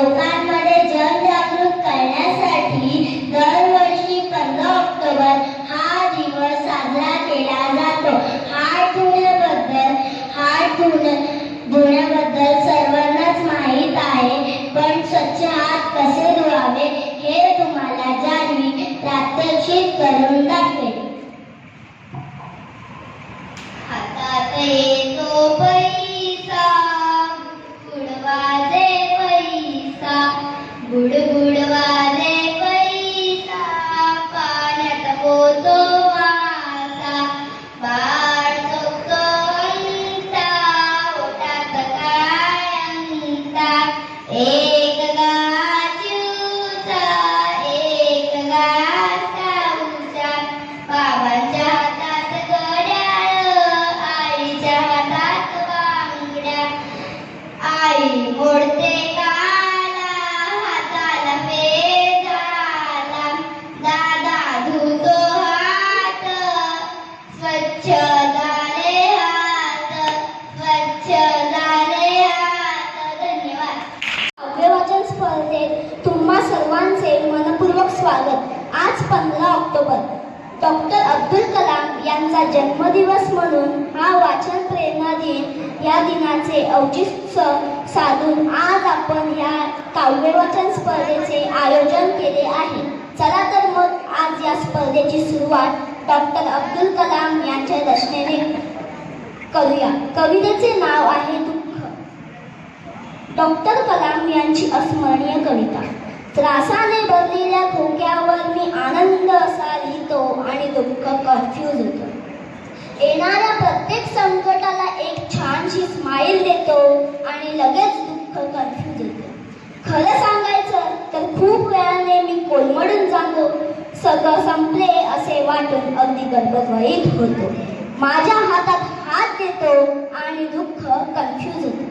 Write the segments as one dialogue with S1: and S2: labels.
S1: लोकांमध्ये जनजागृत करण्यासाठी दरवर्षी 15 ऑक्टोबर हा दिवस साजरा केला जातो. हात धुण्याबद्दल सर्वांनाच माहीत आहे, पण स्वच्छ हात कसे धुवावे हे तुम्हाला जान्हवी प्रात्यक्षिक करून दाखवेल. हातात येतो पैसा, बुडवाजे पैसा, बुडबुड वाजे पैसा, पाण्यात पोतो मासा, बाळ चोखतो अंता, ओटात काय अंता, एक घास उंचा, एक घास उंचा, बाबांच्या हातात घड्याळ, आईच्या हातात बांगड्या, आई मोडते काला, हाताला पेजाला, दादा धुतो हात, स्वच्छ झाले हात, स्वच्छ झाले हात. धन्यवाद.
S2: काव्यवाचन स्पर्धेत तुम्हा सर्वांचे मनपूर्वक स्वागत. आज 15 ऑक्टोबर डॉक्टर अब्दुल कलाम यांचा जन्मदिवस म्हणून हा वाचन प्रेरणा दिन या दिनाचे औचित्य साधून आज आपण या काव्यवाचन स्पर्धेचे आयोजन केले आहे. चला तर मग आज या स्पर्धेची सुरुवात डॉक्टर अब्दुल कलाम यांच्या रचनेने करूया. कवितेचे नाव आहे दुःख. डॉक्टर कलाम यांची अस्मरणीय कविता. त्रासाने भरलेल्या खोक्यावर मी आनंद असा लिहितो आणि दुःख कन्फ्यूज होतो. येणाऱ्या प्रत्येक संकटाला एक छानशी स्माईल देतो आणि लगेच दुःख कन्फ्यूज होतो. खरं सांगायचं तर खूप वेळाने मी कोलमडून जातो. सगळं संपले असे वाटून अगदी गडबडीत होतो. माझ्या हातात हात देतो आणि दुःख कन्फ्यूज होतो.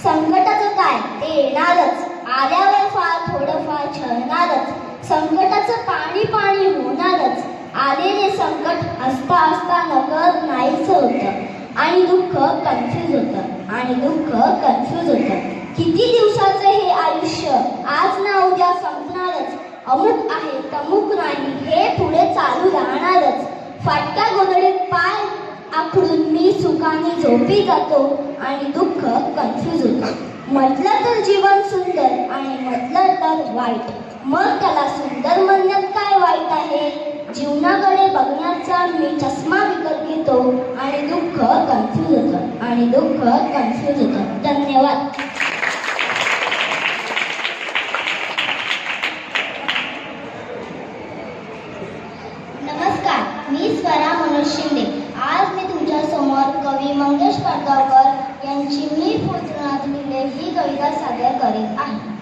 S2: संकटाचं काय ते येणारच, आल्यावर फार थोडंफार छळणारच, संकटाचं पाणी पाणी होणारच. आलेले संकट हसता हसता नकळत नाहीच होतं आणि दुःख कन्फ्यूज होतं आणि दुःख कन्फ्यूज होतं. किती दिवसाचं हे आयुष्य, आज ना उद्या संपणारच. अमुक आहे तमुक नाही, हे पुढे चालू राहणारच. फाटक्या गोधडीत पाय आखडून मी सुखाने झोपी जातो आणि दुःख कन्फ्यूज होतं. म्हटलं तर जीवन सुंदर आणि म्हटलं तर वाईट, मग त्याला सुंदर म्हणण्यात काय वाईट आहे. जीवनाकडे बघण्याचा मी चष्मा विकत घेतो आणि दुःख कन्फ्यूज होतं आणि दुःख कन्फ्यूज होतं. धन्यवाद.
S1: नमस्कार, मी स्वरा मनोज शिंदे. आज मी तुमच्या समोर कवी मंगेश पडगावकर यांची मी पुस्तकात लिहिलेली कविता सादर करीत आहे.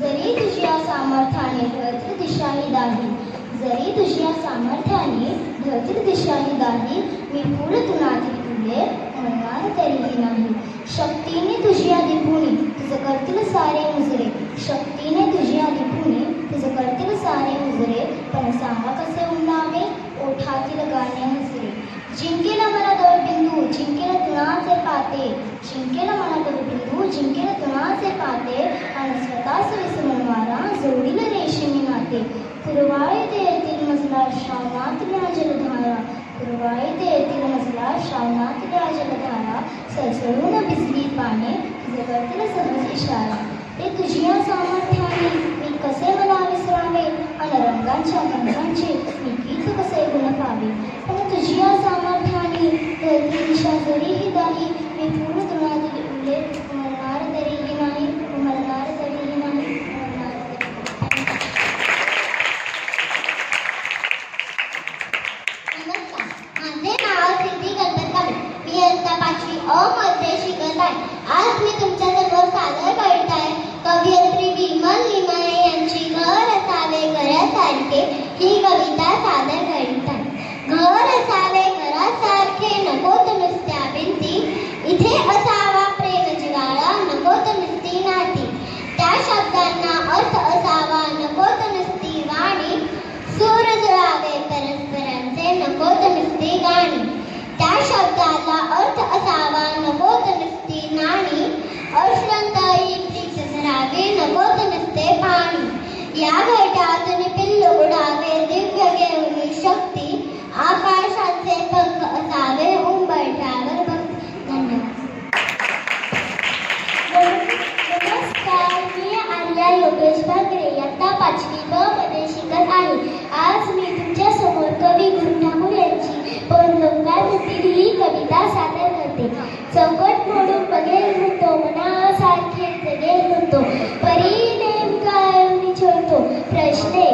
S1: जरी तुझ्या सामर्थ्याने धरती दिशाही दाही, जरी तुझ्या सामर्थ्याने धरती दिशाही दाही, मी फूल तुनातील तुले म्हणणार तरीही नाही. शक्तीने तुझी दिपुणी तुझं करतील सारे मुजरे, शक्तीने तुझी दिपुणी तुझं करतील सारे मुजरे, पण सांगा कसे उन्हावे ओठातील गाणे हसरे. जिंकेला मला दोन बिंदू जिंकेला तुनाचे पाते, जिंकेला मला दोन बिंदू जिंकेला तुनाचे पाते, आणि स्वतःच विसरून वारा जोडील रेशमी नाते. कुरवाळीत येतील मजला श्रावणातल्या जलधारा, कुरवाळीत येतील मजला श्रावणातल्या जलधारा, सळसळून भिजली पाने तुझे करतील सहज इशारा. ते तुझ्या सामर्थ्याने मी कसे मला विसरावे, आणि रंगांच्या गंधांचे मी गीत कसे गुण पावे. पण तुझ्या सामर्थ्याने धरती दिशा जरीही दाही, मी पूर्ण तुनातील उल्ले उमरणार तरीही नाही, उमरणार तरीही नाही, उमरणार तरीही. नमस्कार, माझे नाव सिद्धी गणपत काळे. मी इयत्ता 5वी अ मध्ये शिकत आहे. आज मी तुमच्यासमोर सादर करीत आहे कवयित्री विमल लिमाये यांची घर असावे घरासारखे ही कविता सादर करीत आहे. घर असावे घरासारखे, नकोत नुसत्या भिंती, इथे असावा प्रेम जीवा या घटातून पिल्लू उडावे दिव्य घेऊन शक्ती, आकाशाचे पंख असावे उंबरठ्यावर भक्ती. धन्यवाद.
S2: नमस्कार, मी आर्या योगेश भाकरे इयत्ता 5वी ब मध्ये शिकत आहे. आज मी तुमच्या समोर कवी गुरु ठाकूर यांची पण लोकांतील ही कविता सादर करते. चौकट मोडून बघेल म्हणतो, मनासारखे जगेल म्हणतो, परी नेमका निछळतो, प्रश्ने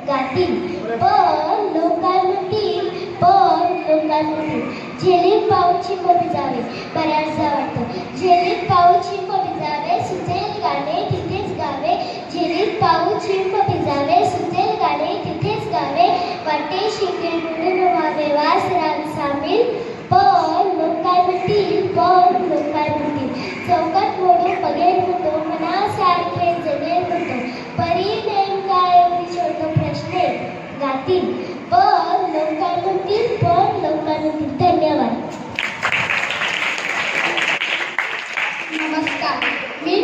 S2: गातील पण लोकां म्हणतील, पण लोकां म्हणतील. झेलीत पाऊस चिंब भिजावे, बऱ्याचदा वाटतं झेलीत पाऊस चिंब भिजावे, सुचेल गाणे तिथेच गावे. झेलीत पाऊस चिंब भिजावे, सुचेल गाणे तिथेच गावे. वाटे शिंगे म्हणून व्हावे वासरात सामील, पण लोक काय म्हणतील, पण लोक काय म्हणतील. चौकट मोडून बघेल म्हणतो, मनासारखे जगेल म्हणतो, परी नेमका निछळतो, प्रश्ने गातील पण लोक काय म्हणतील, पण लोक काय म्हणतील. धन्यवाद.
S3: नमस्कार, मी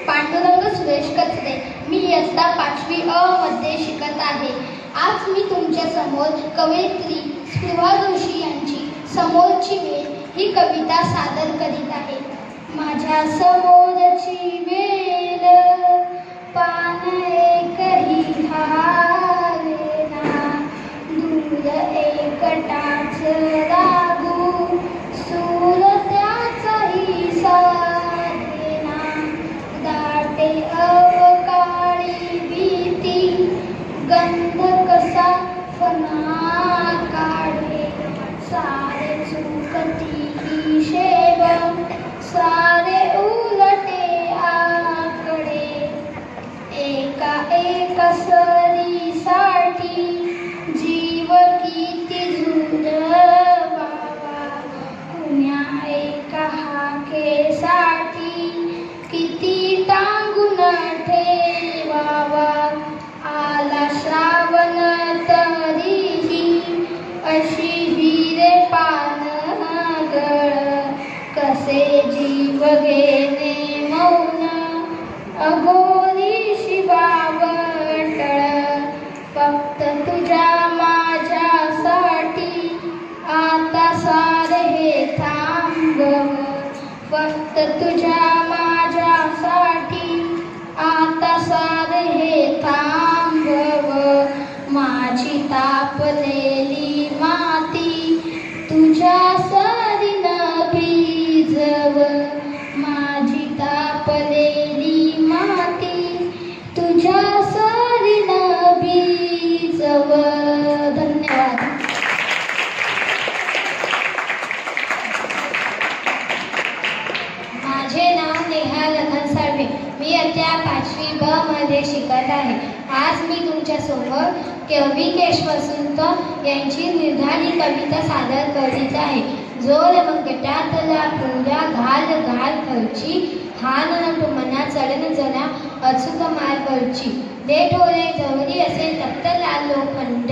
S3: पांडुरंग सुरेश कचरे. मी इयत्ता 5वी अ मध्ये शिकत आहे. आज मी तुमच्या समोर कवयित्री स्पृहा जोशी यांची समोरची वेळ ही कविता सादर करीत आहे. माझ्या समोरची वेळ पान एकही हालेना, दूर एकटाच रागू सूर त्याचाही साधेना. दाटे अवकाळी भीती गंध कसा फना काढे. सारे चुकती ही शेब, सारे उलटे आकडे. एका एका सरीसाठी जीव किती झुरवावा, कुण्या एका हाकेसाठी किती टांगून ठेवावा. आला श्रावण तरीही अशी हिरे पानगळ, कसे जीव घेणे मौन अघोरी शिवावटळ. फक्त तुझ्या माझ्यासाठी आता सारे हे थांबव, फक्त तुझ्या माझ्यासाठी आता सारे हे थांबव. माझी तापलेली माती तुझ्या सरीन भिजव, माझी तापलेली माती तुझ्या सरीन भिजव. धन्यवाद.
S4: माझे नाव नेहा लखन साळवे. मी इयत्ता 5वी ब मध्ये शिकत आहे. आज मी तुमच्या समोर कवी केशवसंत यांची निर्धारी कविता सादर करीत आहे. जोर मंगटातला पुरा घाल घाल खर्ची, हान नटू मना चढन जना अचूक मार्गची. दे ठोरे जवरी असे तप्त लाल लोखंड,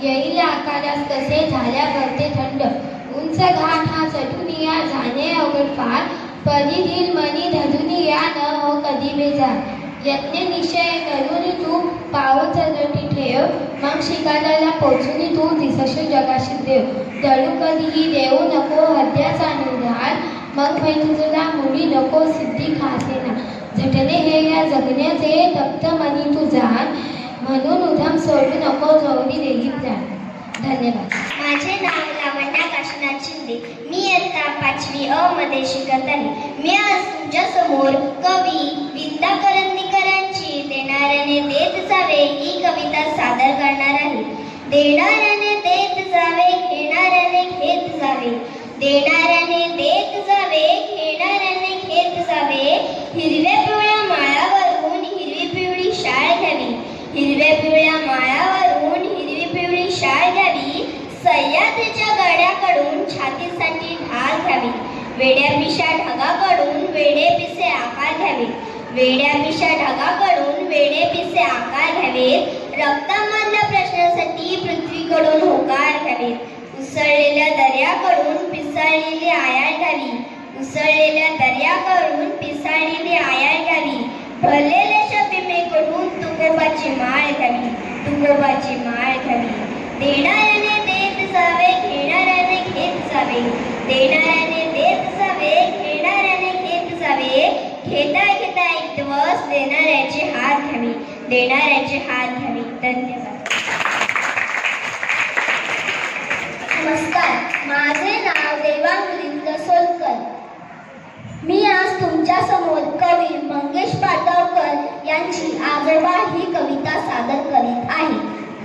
S4: येईल आकारास कसे झाल्या करते थंड. उंच घाट हा चटून या जाणे अवघड फार, परिधील मनी धरून या न हो कधी बेजार. यज्ञ निश्चय करून तू पावल चरटी ठेव, मग शिकाराला पोचून तू दिसशील जगाशी देव. दळू कधीही देऊ नको हद्याचा निर्धार, मग माहिती तुला मुळी नको सिद्धी खासेना. झटणे हे या जगण्याचे तप्त मनी तू जाण, म्हणून उधम सोडू नको जवळी देहीत जाण. धन्यवाद.
S1: माझे नाव लावण्या काशीनाथ शिंदे. मी इयत्ता 5वी अ मध्ये शिकत आहे. मी आज तुमच्या समोर कवी विद्या करंदीकरांची देणाऱ्याने देत जावे ही कविता सादर करणार आहे. देणाऱ्याने देत जावे, घेणाऱ्याने घेत जावे. देणाऱ्याने देत जावे, घेणाऱ्याने घेत जावे. हिरव्या पिवळ्या माळावरून हिरवी पिवळी शाळ घ्यावी. हिरव्या पिवळ्या माळावरून हिरवी पिवळी शाळ घ्यावी. सह्याद्रीच्या गड्याकडून छातीसाठी ढाल घ्यावी. वेड्या पिशा ढगाकडून वेडे पिसे आकार घ्यावे. वेड्या पिशा ढगाकडून वेडे पिसे आकार घ्यावे. रक्तामधल्या प्रश्नासाठी पृथ्वीकडून होकार घ्यावे. उसळलेल्या दर्याकडून पिसाळलेली आयाळ घ्यावी. उसळलेल्या दर्याकडून पिसाळलेली आयाळ घ्यावी. भरलेल्या भीमेकडून तुकोबाची तुकोबाची माळ घ्यावी, तुकोबाची माळ घ्यावी. देणाऱ्याने देत जावे, घेणाऱ्याने घेत जावे. देणाऱ्याने देत जावे, घेणाऱ्याने घेत जावे. घेता घेता एक दिवस देणाऱ्याचे हात घ्यावी, देणाऱ्याचे हात घ्यावी. धन्यवाद.
S2: नमस्कार, माझे नाव देवांग सोलकर. मी आज तुमच्या समोर कवी मंगेश पाडगावकर यांची आजोबा ही कविता सादर करीत आहे.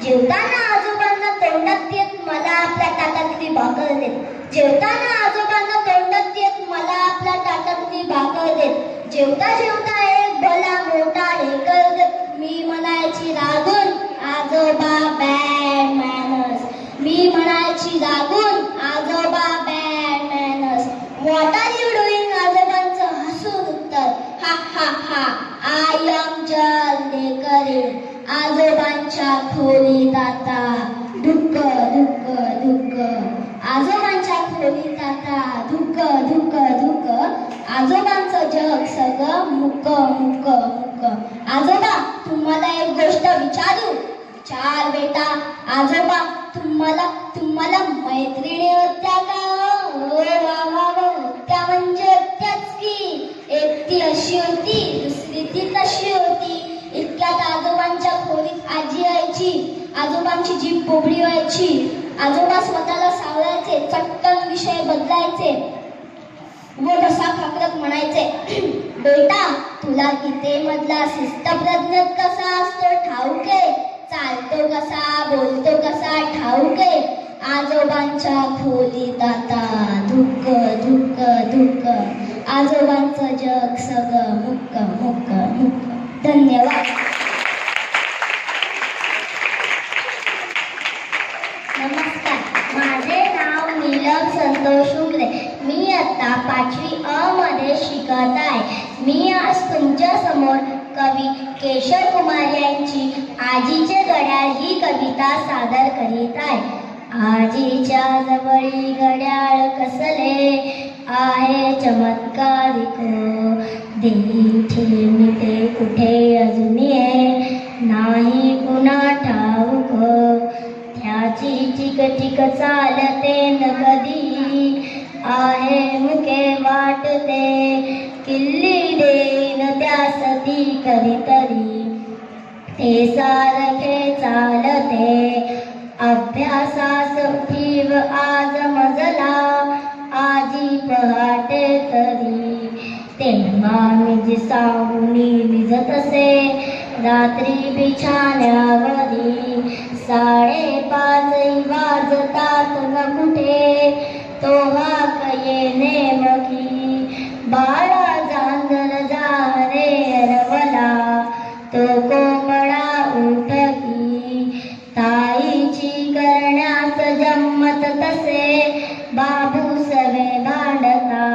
S2: जेवताना आजोबांना तोंडात येत मला आपल्या ताटातली भाकर देत. जेवताना आजोबांना तोंडात येत मला आपल्या ताटातली भाकर देत. जेवता जेवता एक भला मोठा ढेकर देत. मी म्हणायची रागून आजोबा बॅड मॅनर्स. मी म्हणायची रागून आजोबा bad manners. What are you doing? आजोबांचं हसून उत्तर, हा हा हा, आय एम जस्ट ढेकरीन. आजोबांच्या खोलीत आता धुक्क धुक्क धुक्क. आजोबांच्या खोलीत आता धुक्क धुक्क धुक्क. आजोबांचं जग सगळं मुक्क मुक्क मुक्क. आजोबा, तुम्हाला एक गोष्ट विचारू? विचार बेटा. आजोबा, तुम्हाला मैत्रिणी होत्या का? होत्या म्हणजे होत्याच की. एक ती अशी होती, दुसरी ती तशी होती. इतक्यात आजोबांच्या खोलीत आजी यायची. आजोबांची जीभ पोबडी व्हायची. आजोबा स्वतःला सावरायचे, चटकन विषय बदलायचे व डसा खाकरत म्हणायचे, बेटा, तुला गीतेमधला शिस्तप्रज्ञ कसा असतो ठाऊके? चालतो कसा, बोलतो कसा ठाऊके? आजोबांच्या खोलीत आता धुक्क धुक्क धुक्क. आजोबांचं जग सगळं मुक्क मुक्क मुक्क. धन्यवाद.
S1: नमस्कार, माझे नाव नीलम संतोष उमरे. मी आता 5वी अ मध्ये शिकत आहे. मी आज तुमच्या समोर कवी केशव कुमार यांची आजीचे घड्याळ ही कविता सादर करीत आहे. आजीच्या जवळी घड्याळ कसले आहे चमत्कारिक. देई ठेवते कुठे अजून नाही कुणा ठाऊक. त्याची टिक टिक चालते न कधी आहे मुके वाटते. किल्ली देईन त्यासती कधीतरी ते सारखे चालते. अभ्यासास उठीव आज मजला आजी पहाटे तरी. तेव्हा मी सांगुनी विजत असे रात्री बिछाण्यावरी. 5:30 वाजतात न कुठे तो हाक येणे मगी. बाळा जांजर जा रे अरवला तो कोमळा उठकी. ताईची करण्यास जम्मत तसे बाबू सवे भांडता.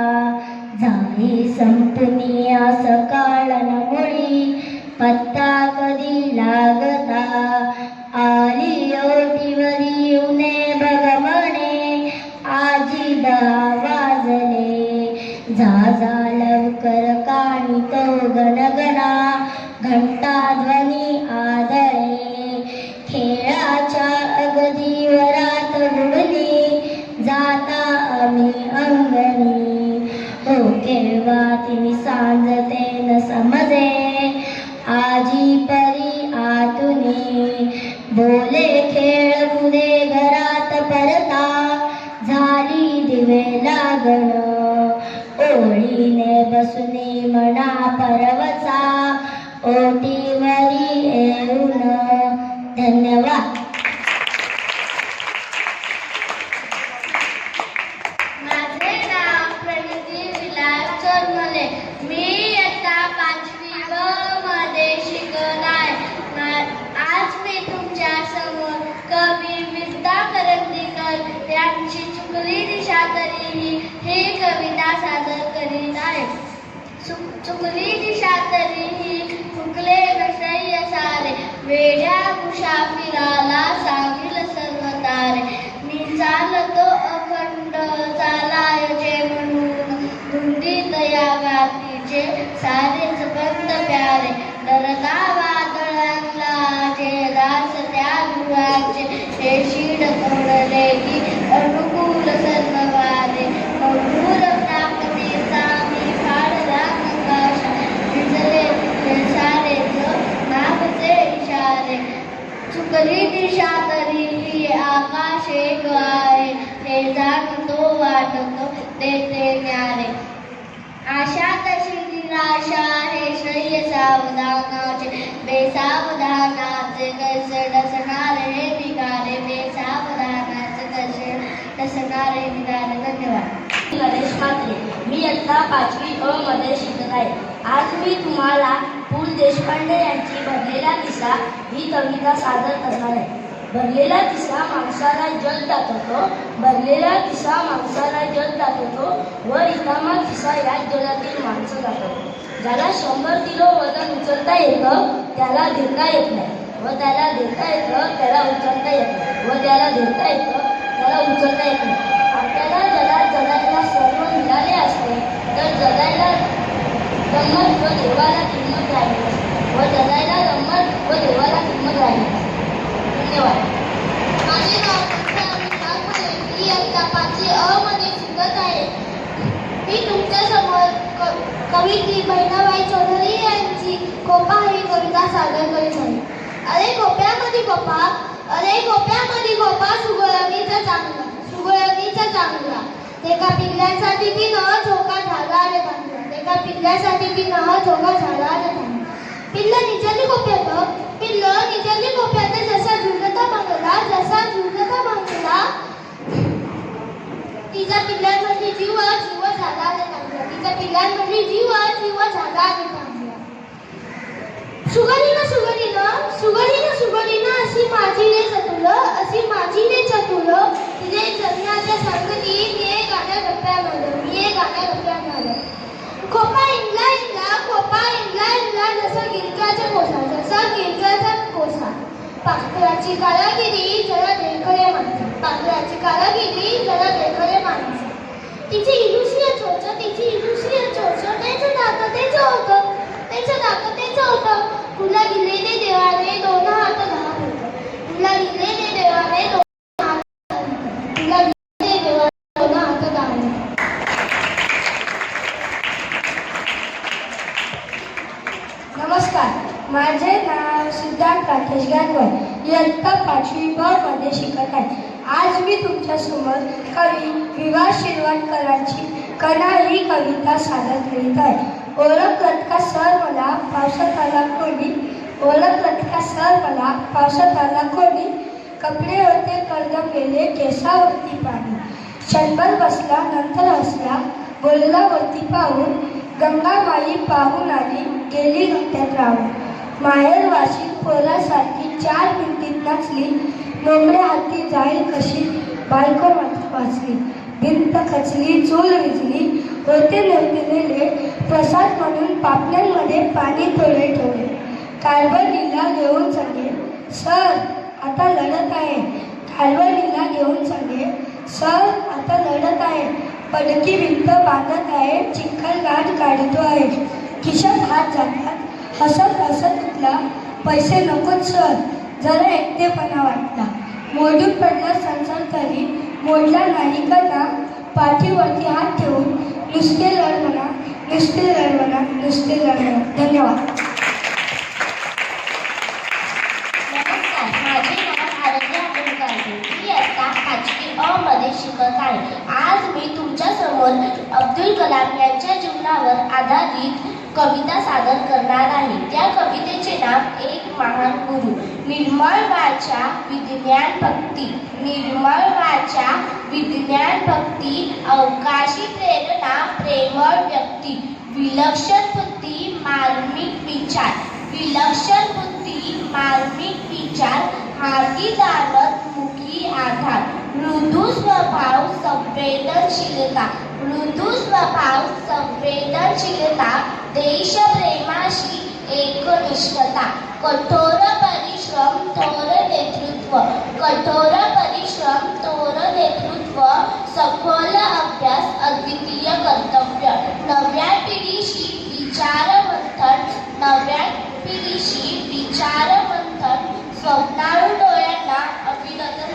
S1: झाली संपनिया सकाळ न मुळी पत्ता कधी लागता. आली ओटीवरी उने बघ म्हणे आजी 10 वाजले. जा लवकर काणी तो गणगणा घंटा ध्वनी आदळे. खेळाच्या अगदी वरात बुडली जाता आम्ही अंगणी. हो केव्हा तिने सांजते न समजे आजी परी आतुनी. बोले खेळ कुदे घरात परता झाली दिवे लागण. ओळीने बसुनी म्हणा परवचा ओटीवरी येऊन. धन्यवाद.
S3: माझे नाव प्रणिती विलास चोरमले. मी आता 5वी ब मध्ये शिकत आहे. आज मी तुमच्या समोर कवी विद्या करंदीकर यांची चुकली दिशा तरीही ही कविता सादर करीत आहे. चुकली दिशा तरीही चुकले नसय सारे. वेड्या मुसाफिराला सांगील सर्व तारे. मी चालतो अखंड चालायचे म्हणून धुंदीत या गातीचे सारेच बंद प्यारे. डरता वादळांना देशी ढकलले की अनुकूल सर्व वारे मधुर प्राप्तीचा मी फाडला नकाशा भिजले सारेच नावचे इशारे चुकली दिशा तरी ही आकाश एक आहे हे जाणतो वाटतो देते न्यारे आशा तशी निराशा हे शय्य सावधानाचे बेसावधानाचे कैसे डसणारे हे निघाले बेसावधानाचे कैसे डसणारे निघाले. धन्यवाद.
S2: गणेश म्हात्रे. मी इयत्ता 5वी अ मध्ये शिकत आहे. आज मी तुम्हाला पु ल देशपांडे यांची भरलेला किस्सा ही कविता सादर करणार आहे. भरलेला किस्सा माणसाला जग दाखवतो, भरलेला किस्सा माणसाला जग दाखवतो व रिकामा किस्सा या जगातील माणसं दाखवतो. ज्याला 100 किलो वजन उचलता येतं त्याला देता येत नाही, व त्याला देता येतं त्याला उचलता येत नाही, व त्याला देता येतं त्याला उचलता येत नाही. आपल्याला जगात जगायला सर्व मिळाले असते तर जगायला गंमत व देवाला किंमत राहिली असते, व जगायला गंमत व देवाला किंमत राहिली असते. धन्यवाद.
S3: माझे नाव मी इयत्ता 5वी अ मध्ये शिकत आहे. मी तुमच्या समोर कवयित्री बहिणाबाई चौधरी यांची कोपा ही कविता सादर करीत आहे. अरे कोप्यामध्ये कोपा, अरे कोप्यामध्ये कोपा सुगळगीचा चांगला, सुगळगीचा चांगला. एका पिल्ल्यासाठी ती न झोका झाला रे बांधला, एका पिल्ल्यासाठी ती न झोका झाला रे बांधला. पिल्ल निजली कोप्यात, पिल्ल निजली कोप्यात जसा झुलता बांधला, जसा झुलता बांधला तिचा पिल्ल्यांमध्ये जीव जीव झाला रे बांधला, तिचा पिल्ल्यांमध्ये जीव जीव झाला रे बांधला. सुगरीनं सुगरीनं सुगरीनं सुगरीनं अशी माझी रे चतुर, अशी माझी रे चतुर तिने जगण्याच्या संगती मी गाण्या गप्प्यानं, मी गाण्या गप्प्यानं. खोपा इंगला इंगला, खोपा इंगला इंगला जसा गिरक्याचा कोसा, जसा गिरक्याचा कोसा. पाखराची कारागिरी जरा देखरे माणसं, पाखराची कारागिरी जरा देखरे माणसं. तिची इलुसिया चोच, तिची इलुसिया चोच, त्याचं दात तेच होतं, त्याचं दात तेच होतं. तुला दिलेले देवाने 2 हात घाम होतं, तुला दिलेले देवाने 2 हात घाम होतं, तुला दिलेले देवाने 2 हात घाम होतं.
S4: नमस्कार, माझे नाव सिद्धार्थ राकेश गायकवाड. इयत्ता 5वी ब मध्ये शिकत आहे. आज मी तुमच्यासमोर कवी विवा शिरवाडकरांची कणा ही कविता सादर करीत आहे. ओळखलत का सर मला पावसात आला कोणी, ओळखलत का सर मला पावसात आला कोणी. कपडे होते कर्दम गेले केसावरती पाणी. क्षणभर बसला नंतर हसला, बोलला वरती पाहून. गंगामाई पाहून आली गेली रस्त्यात राहून. माहेर वाशीत पोरासारखी 4 मिनिटीत नाचली. नोंगड्या हाती जाईल कशी बायको मात्र वाचली. भिंत खचली चूल विजली होते नेले प्रसाद म्हणून पापण्यांमध्ये पाणी थोडे ठेवले. कालवणीला घेऊन सांगे सर आता लढत आहे, कालवणीला घेऊन सांगे सर आता लढत आहे. पडकी भिंत बांधत आहे, चिखल गाठ काढतो आहे. खिशात हात जातात हसत हसत उठला, पैसे नकोच सर जरा एकटेपणा वाटला. मोडून पडला संसार तरी मोडला नाही कदा. पाठीवरती हात ठेवून नुसते लढ म्हणा, नुसते लढ म्हणा, नुसते लढ म्हणा. धन्यवाद.
S2: नमस्कार, माझे नाव आराध्या अब्दुल. मी इयत्ता 5वी अ मध्ये शिकत आहे. आज मी तुमच्यासमोर अब्दुल कलाम यांच्या जीवनावर आधारित कविता सादर करणार आहे. त्या कवितेचे नाव एक महान गुरु. निर्मळ वाचा विज्ञान भक्ती, निर्मळ वाचा विज्ञान भक्ती. अवकाशी प्रेरणा प्रेमळ व्यक्ती. विलक्षण बुद्धी मार्मिक विचार, विलक्षण बुद्धी मार्मिक विचार. हाती दानत मुखी आधार. मृदू स्वभाव संवेदनशीलता, मृदू स्वभाव संवेदनशीलता. देशप्रेमाशी एकनिष्ठता. कठोर परिश्रम थोर नेतृत्व, कठोर परिश्रम थोर नेतृत्व. सखोल अभ्यास अद्वितीय कर्तव्य. नव्या पिढीशी विचार मंथन, नव्या पिढीशी विचार मंथन. स्वप्नाळू डोळ्यांना अभिनंदन.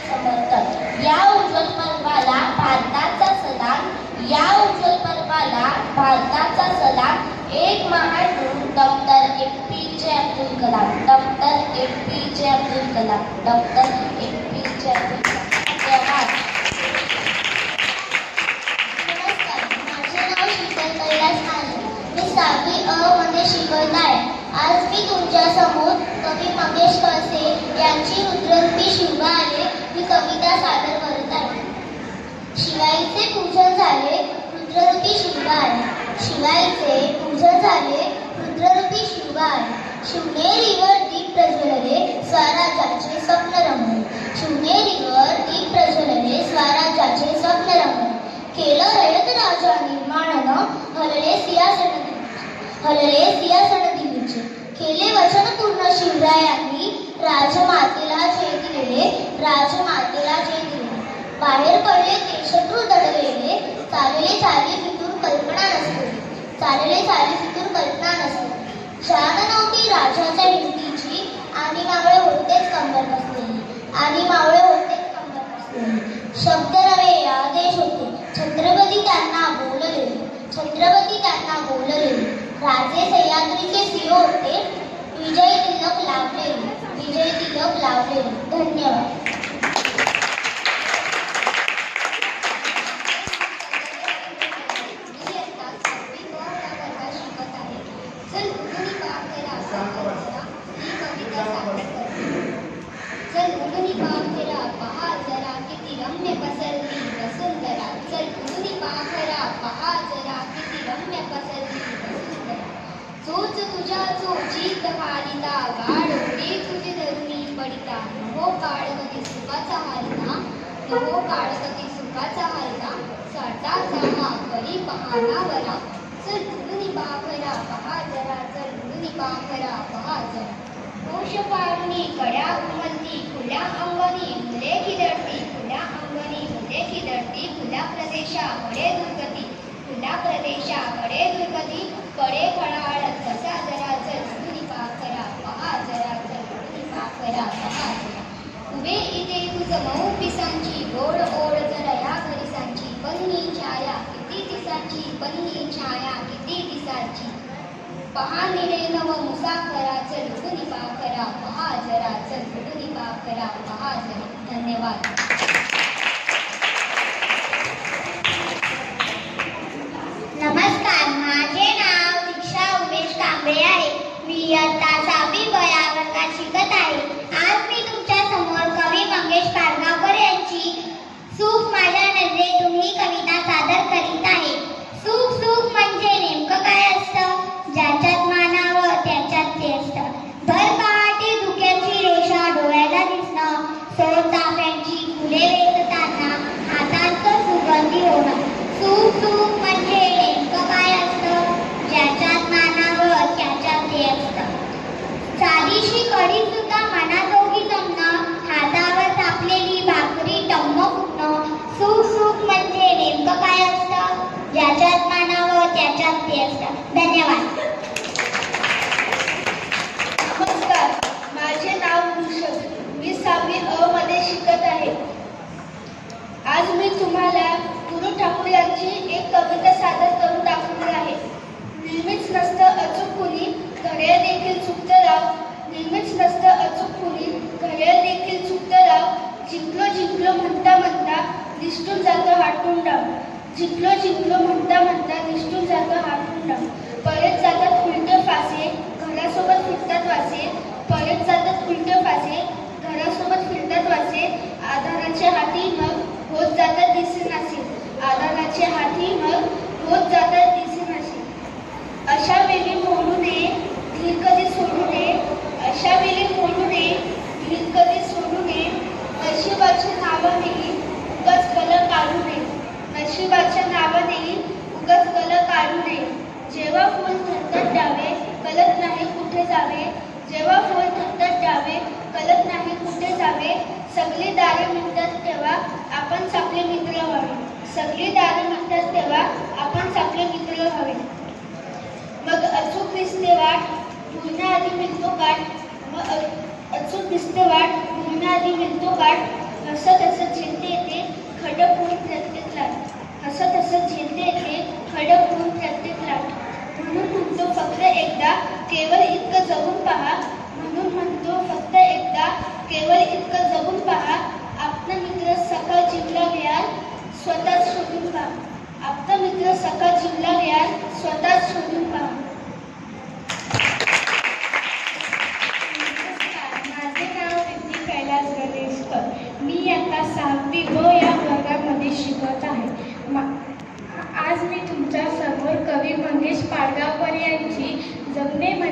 S1: Kalam, doctor APJ Abdul Kalam. नमस्कार, माझे नाव शीतल कैलास माने. मी 6वी अ मध्ये शिकत आहे. आज मी तुमच्या समोर कवी मंगेश कळसे यांची रुद्ररूपी शिवबा आले ही कविता सादर करत आहे. शिवाईचे पूजन झाले, रुद्ररूपी शिवबा आले. शिवाईचे पूजन झाले, रुद्ररूपी शिवबा आले. शिवनेरीवर दीप प्रज्वलले, स्वराज्याचे स्वप्न रंगले. शिवनेरीवर दीप प्रज्वलले, स्वराज्याचे स्वप्न रंगले. केलं रयत राजा निर्माणनं, हलले सिंहासन दिल्लीचे. केले वचन पूर्ण शिवरायांनी, राजमातेला जय दिलेले, राजमातेला जय दिलेले. बाहेर पडले ते शत्रू दडलेले, चालले चाली फितूर कल्पना नसलेली. चालले चाली फितूर कल्पना नसलेली. जाण नव्हती राजाच्या हिमतीची, आणि मावळे होतेच कंबर बसलेली. आणि मावळे होतेच कंबर बसलेली. शब्द नवे आदेश होते, छत्रपती त्यांना बोललेले. छत्रपती त्यांना बोललेले. राजे सह्याद्रीचे सिंह होते, विजय तिलक लावलेले. विजय तिलक लावलेले. धन्यवाद.
S4: तुझ्या चोचीत हारिता, गाडोरे तुझे धरुणी पडिता. हो काळ कधी सुखाचा हारिता, हो काळ कधी सुखाचा हारिता. साठाचा माघरी पहानावरा, चल उडूनी बाखरा पहा जरा. चल उडूनी बाखरा पहा जरा. होश पाडूनी कड्या उमलती, खुल्या अंगणी मुले खिदळती. खुल्या अंगणी मुले खिदळती. खुल्या प्रदेशाकडे दुर्गती, खुल्या प्रदेशाकडे दुर्गती. कडे खळाळत कसा जरा. चल उडूनी बाखरा पहा जरा. चल उडूनी बाखरा पहा जरा. उभे इथे तुझ मऊ पिसांची, गोड ओढ जरा या घरिसांची. बन्ही छाया किती दिसाची, बन्ही छाया किती दिसाची. पहा निळे नव मुसाफरा, चल उडूनी बाखरा पहा जरा. चल उडूनी बाखरा पहा जरा. धन्यवाद.
S2: नमस्कार, माझे नाव दीक्षा उमेश कांबळे आहे. मी इयत्ता 6वी ब या वर्गात शिकत आहे. आज मी तुमच्या समोर कवी मंगेश पाडगावकर यांची सुख माझ्या नजरेतून ही कविता सादर करीत आहे. सुख सुख म्हणजे नेमकं काय असतं? ज्याच्यात मानावं त्याच्यात ते असतं. भर पहाटे धुक्याची रेषा डोळ्याला दिसणं, सौर चाफ्यांची फुले वेचताना हातांचं सुगंधी होणं. सुख सुख म्हणजे नेमकं काय असतं? ज्याच्यात मानावं त्याच्यात ते असतं. चालीशी कडी सुद्धा मनाजोगी जमणं, हातावर तापलेली भाकरी टम्म फुटणं. सुख सुख म्हणजे नेमकं काय असतं? ज्याच्यात मानावं त्याच्यात ते असतं. धन्यवाद.
S3: नमस्कार, माझे नाव ऋषभ. मी 6वी अ मध्ये शिकत आहे. आज मी तुम्हाला गुरु ठाकूर यांची एक कविता सादर करून दाखवली आहे. नेहमीच नसतं अचूक कुणी, घड्याळ देखील चुकतं राव. नेहमीच नसतं अचूक कुणी, घड्याळ देखील चुकतं राव. जिंकलो जिंकलो म्हणता म्हणता निष्ठून जातं हाटून डाव. जिंकलो जिंकलो म्हणता म्हणता निष्ठून जातं हाटून डाव. परत जातात उलटे फासे, घरासोबत फिरतात वासे. परत जातात उलटे फासे, घरासोबत फिरतात वासे. आधाराचे हाती मग होत जातात दिसेनासे. आधाराचे हाती मग होत जातात दिसेनासे. अशा वेळी मोडू नये धीर कधी सोडू नये. अशा वेळी मोडू नये धीर कधी सोडू नये. नशिबाच्या नावाने उगाच कलर काढू नये. नशिबाच्या नावाने उगाच कलर काढू नये. जेव्हा फुल थरथर द्यावे कळत नाही कुठे जावे. जेव्हा फुल थरथर द्यावे कळत नाही कुठे जावे. सगळी दारे मिळतात तेव्हा आपण आपले मित्र व्हावे. सगळी दारे मिळतात तेव्हा आपण आपले मित्र व्हावे. मग अचूक दिसते वाट भुलण्याआधी मिळतो गाठ. मग अचूक दिसते वाट भुलण्याआधी मिळतो गाठ. हसत हसत झेलते येते खडक होऊन प्रत्येक लाट. हसत हसत झेलते येते खडक होऊन प्रत्येक लाट. म्हणून म्हणतो फक्त एकदा केवळ इतकं जगून पहा. म्हणून म्हणतो फक्त एकदा केवळ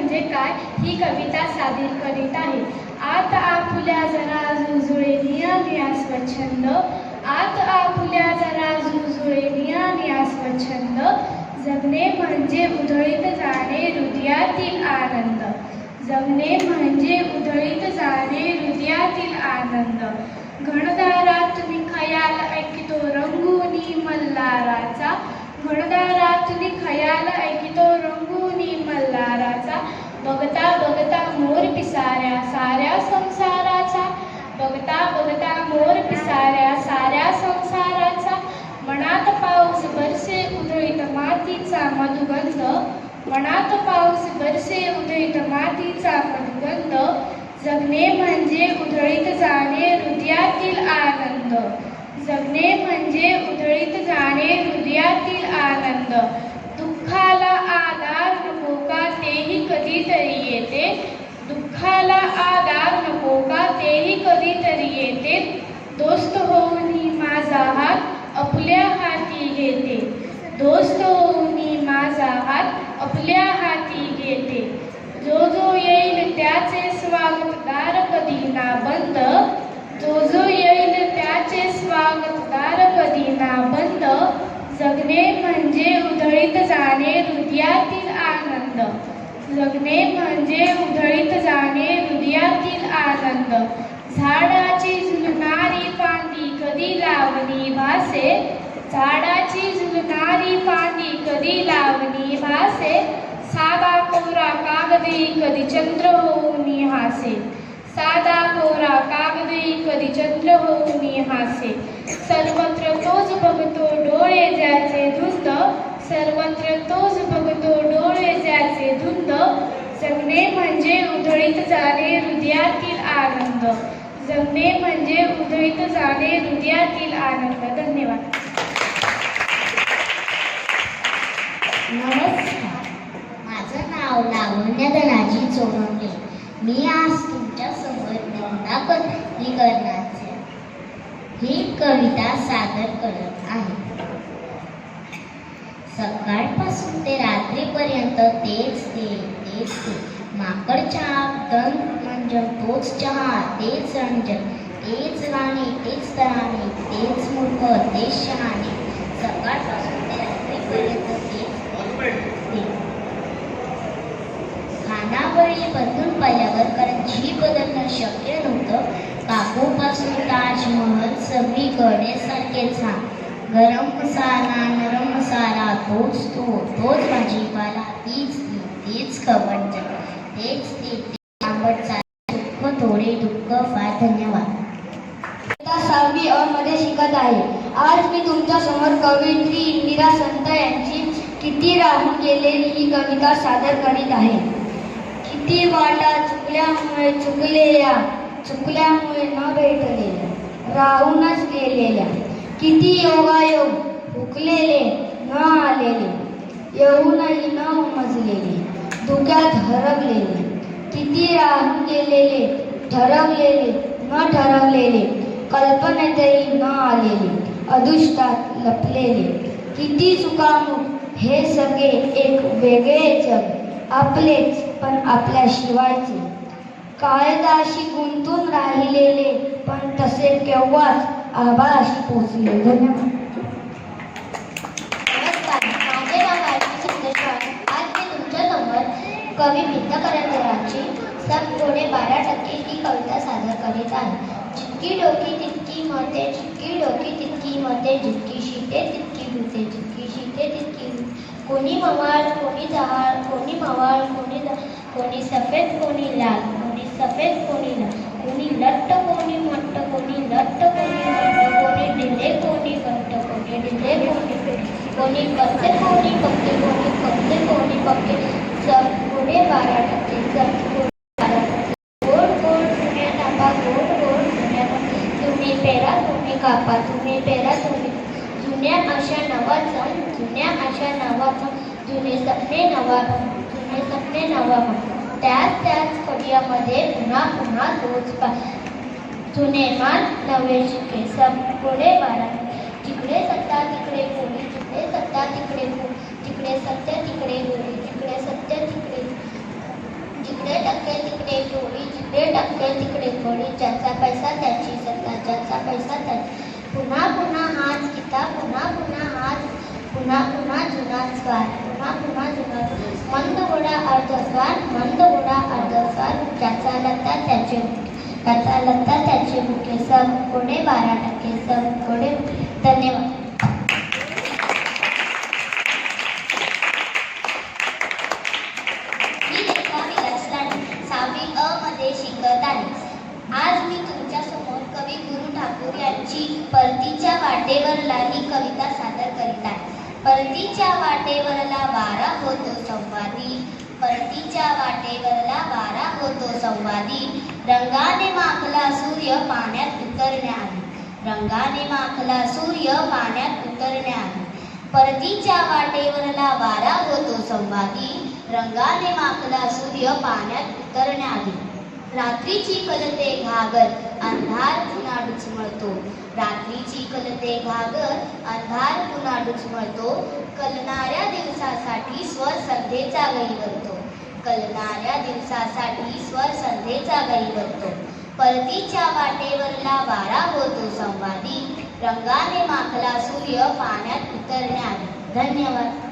S4: म्हणजे काय ही कविता सादर करीत आहे. आत आपुल्या जरा जुळजुळे निया स्वच्छंद, आत आपुल्या जरा जुळजुळे निया स्वच्छंद, जगणे म्हणजे उधळीत जाणे हृदयातील आनंद, जगणे म्हणजे उधळीत जाणे हृदयातील आनंद. घनदारातून खयाल ऐकितो रंगुनी मल्हाराचा, घनदारातून खयाल ऐकितो रंगुनी मल्हाराचा, बघता बघता मोर पिसाऱ्या साऱ्या संसाराचा, बघता बघता मोर पिसाऱ्या साऱ्या संसाराचा, मनात पाऊस बरसे उधळीत मातीचा मधुगंध, मनात पाऊस बरसे उधळीत मातीचा मधुगंध, जगणे म्हणजे उधळीत जाणे हृदयातील आनंद, जगणे म्हणजे उधळीत जाणे हृदयातील आनंद. दुःखाला आधार नको का तेही कधीतरी येते, दुःखाला आधार नको का तेही कधीतरी येते, दोस्त होऊनी माझा हात आपल्या हाती घेते, दोस्त होऊनी माझा हात आपल्या हाती घेते, जो जो येईल त्याचे स्वागतदार कधी ना बंद, जो जो येईल त्याचे स्वागतदार कधी ना बंद, जगणे म्हणजे उधळीत जाणे हृदयातील आनंद, जगणे म्हणजे उधळीत जाणे हृदयातील आनंद. झाडाची झुलणारी फांदी कधी लावणी भासे, झाडाची झुलणारी फांदी कधी लावणी भासे, साधा कोरा कागदी कधी चंद्र होऊनी हासे, साधा कोरा कागदी कधी चंद्र होऊनी हासे, सर्वत्र तोच बघतो डोळे ज्याचे धुंद, सर्वत्र तोच बघतो डोळे ज्याचे धुंद, जगणे म्हणजे उधळीत जाणे हृदयातील आनंद, जगणे म्हणजे उधळीत जाणे हृदयातील आनंद. धन्यवाद.
S1: नमस्कार, माझं नाव लावण्य धनाजी चोरवणे. मी आज तुमच्या समोर निराकरणाची ही कविता सादर करत आहे. सकाळपासून ते रात्रीपर्यंत तेच ते, माकड चहा, दंत मंजन, तोच चहा, तेच रंजन, तेच गाणे, तेच तराणे, तेच मूर्ख, तेच शहाणे, सकाळपासून ते रात्रीपर्यंत तेच. खानावळी बदलून पाहिल्यावर, कारण जी बदलणं शक्य नव्हतं, काकूपासून ताजमहल सगळीकडे सारखेच हा, गरम मसाला नरम मसाला तोच तोच भाजीपाला, तीच खबर तेच ते आंबट दुःख थोडे दुःख फार. धन्यवाद.
S2: 6वी अ मध्ये शिकत आहे. आज मी तुमच्या समोर कवयित्री इंदिरा संत यांची किती राहून गेलेली ही कविता सादर करीत आहे. किती वाटा चुकल्यामुळे चुकल्यामुळे न भेटलेल्या, राहूनच गेलेल्या, किती योगायोग हुकलेले न आलेले, येऊनही न उमजलेले, धुक्यात हरवलेले, किती राहून गेलेले, ठरवलेले न ठरवलेले, कल्पनेतही न आलेले, अदृष्टात लपलेले, किती चुकामुक हे सगळे एक वेगळे जग, आपलेच पण आपल्या शिवायचे, काळजाशी गुंतून राहिलेले पण तसे केव्हाच आभाळाशी पोचले. धन्यवाद.
S1: नमस्कार, माझे नाव गायत्री सिद्धेश्वर. आज मी तुमच्यासमोर कवी भिंतकरंदराची सब गोडे 12% ही कविता सादर करीत आहे. जितकी डोकी तितकी मते, जितकी डोकी तितकी मते, जितकी शीते तितकी भूते, जितकी शीते तितकी भूते, कोणी मवाळ कोणी जहाळ, कोणी मवाळ कोणी सफेद कोणी लाल, कोणी सफेद कोणी लाल, कोणी लट्ट कोणी मट्ट, कोणी लट्ट कोणी मट्ट, कोणी ढिले कोणी घट्ट, कोणी ढिले कोणी कच्चे कोणी पक्के, कोणी कच्चे कोणी पक्के, सब गोडे 12%, सब गोडे 12%, गोड गोड जुन्या नापा, गोड गोड जुन्या नापा, तुम्ही पेरा तुम्ही कापा, तुम्ही पेरा तुम्ही, जुन्या आशा नवाचा, जुन्या आशा नवाचा, जुने सपने नवा, जुने सपने नवा, त्याच कडियामध्ये पुन्हा पुन्हा तोच पा, जुने मान नवे शिके, सब गोडे 12%, जिकडे सत्ता तिकडे गोडी, जिकडे सत्ता तिकडे गोडी, जिकडे सत्य तिकडे गोडी, जिकडे सत्य तिकडे ते टोळी, जिकडे टाकते तिकडे गोळी, ज्याचा पैसा त्याची सत्ता, ज्याचा पैसा त्याची. पुन्हा पुन्हा हाच गीता, पुन्हा पुन्हा हाच, पुन्हा पुन्हा जुनाच स्वार, पुन्हा पुन्हा जुनाच. मंद घोडा अर्धस्वार, मंद घोडा अर्धस्वार, ज्याचा लत्ता त्याचे बुके, त्याचा लत्ता त्याचे बुके, सब घोडे 12%, सब घोडे. धन्यवाद. मी रेखा विलास लांडे 6वी अ मध्ये शिकत आहे. आज मी तुमच्या समोर कवी गुरु ठाकूर यांची परतीच्या वाटेवरला ही कविता सादर करीत आहे. परतीच्या वाटेवरला वारा होतो संवादी, परतीच्या वाटेवरला वारा होतो संवादी, रंगाने माखला सूर्य पाण्यात उतरण्याआधी, रंगाने माखला सूर्य पाण्यात उतरण्याआधी. परतीच्या वाटेवरला वारा होतो संवादी, रंगाने माखला सूर्य पाण्यात उतरण्याआधी. रात्रीची कलते घागर, अंधार पुन्हा डुचमळतो, रात्रीची कलते घागर, अंधार पुन्हा डुचमळतो, कलणाऱ्या दिवसासाठी स्वर संध्येचा गैरवतो, कलणाऱ्या दिवसासाठी स्वर संध्येचा गैरवतो. परतीच्या वाटेवरला वारा होतो संवादी, रंगाने माखला सूर्य पाण्यात उतरण्याआधी. धन्यवाद.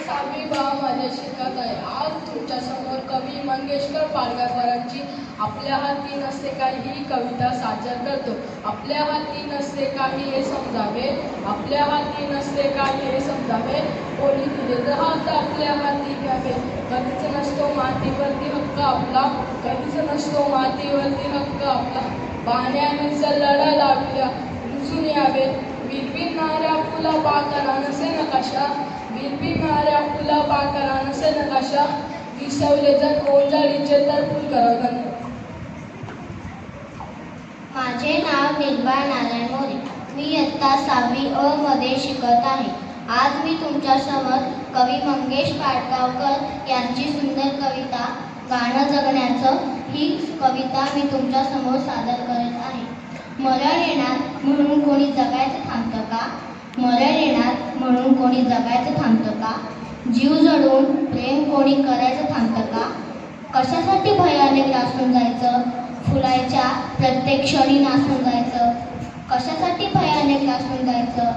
S5: 6वी ब मध्ये शिकत आहे. आज तुमच्या समोर कवी मंगेशकर पाडगावकरांची आपल्या हाती नसते काही ही कविता सादर करतो. आपल्या हाती नसते काही हे समजावे, आपल्या हाती नसते काही हे समजावे, कोणी दिले हात आपल्या हाती घ्यावे. कधीच नसतो मातीवरती हक्क आपला, कधीच नसतो मातीवरती हक्क आपला, पाण्याने लढा लावल्या रुजून यावे. विरविरणाऱ्या फुला पाकरा नसे नकाशा, विरविरणाऱ्या फुला पाकरा नसे नकाशा, विसवले जर ओंजाळीचे तर फुल करावं.
S1: माझे नाव निर्मळ नारायण मोरे. मी इयत्ता 6वी अ मध्ये शिकत आहे. आज मी तुमच्यासमोर कवी मंगेश पाडगावकर यांची सुंदर कविता गाणं जगण्याचं ही कविता मी तुमच्यासमोर सादर करत आहे. मरण येणार म्हणून कोणी जगायचं थांबतं का, मरण येणार म्हणून कोणी जगायचं थांबतं का, जीव जडून प्रेम कोणी करायचं थांबतं का, कशासाठी भयाने ग्रासून जायचं, फुलायच्या प्रत्येक क्षणी नासून जायचं, कशासाठी भयाने ग्रासून जायचं,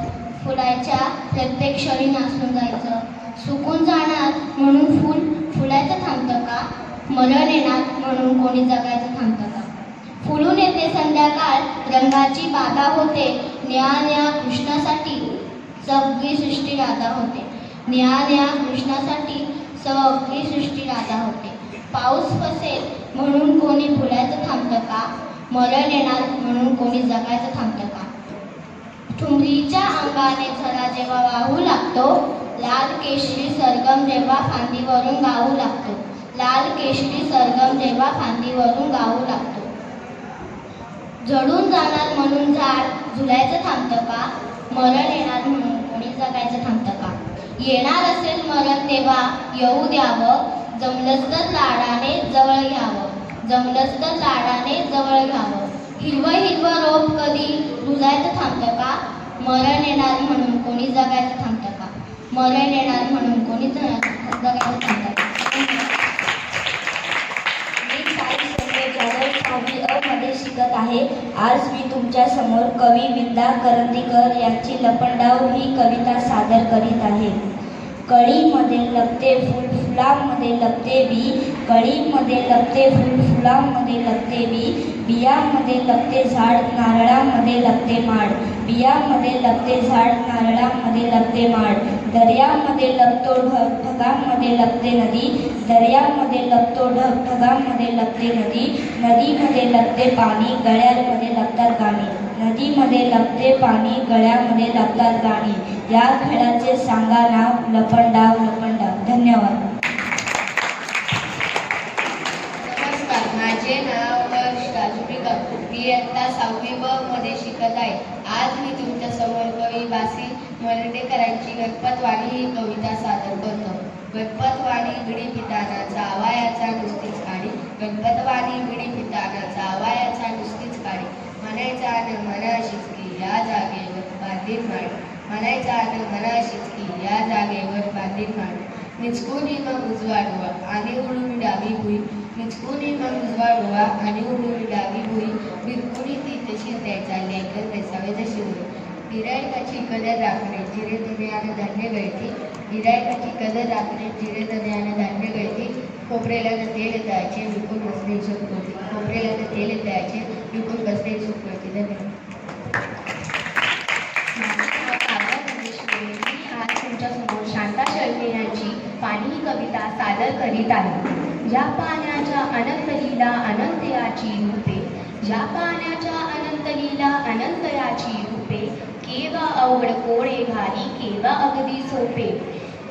S1: फुलायच्या प्रत्येक क्षणी नासून जायचं, सुकून जाणार म्हणून फुलायचं थांबतं का, मरण येणार म्हणून कोणी जगायचं थांबतं का. फुलून येते संध्याकाळ, रंगाची बाधा होते, निळ्या कृष्णासाठी सगळी सृष्टी राधा होते, निळ्या कृष्णासाठी सगळी सृष्टी राधा होते. पाऊस फसेल म्हणून कोणी फुलायचं थांबतं का, मरण येणार म्हणून कोणी जगायचं थांबतं का. ठुमरीच्या अंगाने झरा जेव्हा वाहू लागतो, लाल केशरी सरगम जेव्हा फांदीवरून गाऊ लागतो, लाल केशरी सरगम जेव्हा फांदीवरून गाऊ लागतो. झडून जाणार म्हणून झाड झुलायचं थांबतं का, मरण येणार म्हणून कोणी जगायचं थांबतं का. येणार असेल मरण तेव्हा येऊ द्यावं, जमलंच तर लाडाने जवळ घ्यावं, जमलंच तर लाडाने जवळ घ्यावं. हिरवं हिरवं रोप कधी रुजायचं थांबतं का, मरण येणार म्हणून कोणी जगायचं थांबतं का, मरण येणार म्हणून कोणी जगायचं थांबतं का. मी साई 6वी अ मध्ये शिकत आहे. आज मी तुमच्या समोर कवी विंदा करंदीकर यांची लपंडाव ही कविता सादर करीत आहे. कळीमध्ये लपते फूल, फुलांमध्ये लपते बी, कळीमध्ये लपते फूल, फुलांमध्ये लपते बी, बियांमध्ये लपते झाड, नारळामध्ये लपते माड, बियांमध्ये लपते झाड, नारळामध्ये लपते माड. दर्यामध्ये लपतो ढग, ढगांमध्ये लपते नदी, दर्यामध्ये लपतो ढग, ढगांमध्ये लपते नदी, नदीमध्ये लपते पाणी, गळ्यामध्ये लपतात गाणी, नदीमध्ये लपते पाणी, गळ्यामध्ये लपतात गाणी. या खेळाचे सांगा नाव, लपंडाव लपंडाव. धन्यवाद.
S4: नमस्कार, माझे नाव हर्ष राजुरी कपूर. मी इयत्ता 6वी ब मध्ये शिकत आहे. आज मी तुमच्या समोर कवी बासी मर्ढेकरांची गणपतवाणी ही कविता सादर करतो. गणपतवाणी बिडी पिताना जावयाचा नुसतीच काढी, गणपतवाणी बिडी पिताना जावयाचा नुसतीच काढी, म्हणायचा न मनाशीच की या जागेवर बांधील माडी, म्हणायचा न मनाशीच की या जागेवर बांधील माडी. निचकून मग उजवा डोळा आणि उडून डावी भुई, निचकून मग उजवा डोळा आणि उडून डावी भुई, बिरकुणी ती तशीच द्यायचा लेकर बेसावे तशी होई. गिरायकाची कदर राखणे जिरे धन्याने धान्य गळते, गिरायकाची कदर राखणे जिरे धन्याने धान्य गळते, खोबरेला तेल द्यायचे विकून बसणे सुख होते, खोबरेला तेल द्यायचे विकून बसणे सुख होते. धन्यवाद. आज तुमच्यासमोर शांता शर्मे यांची पाणी ही कविता सादर करीत आहे. ज्या पाण्याच्या अनंत लीला अनंतयाची रूपे, ज्या पाण्याच्या अनंत लीला अनंतयाची रूपे, केव्हा अवघड कोडे घाली केव्हा अगदी सोपे.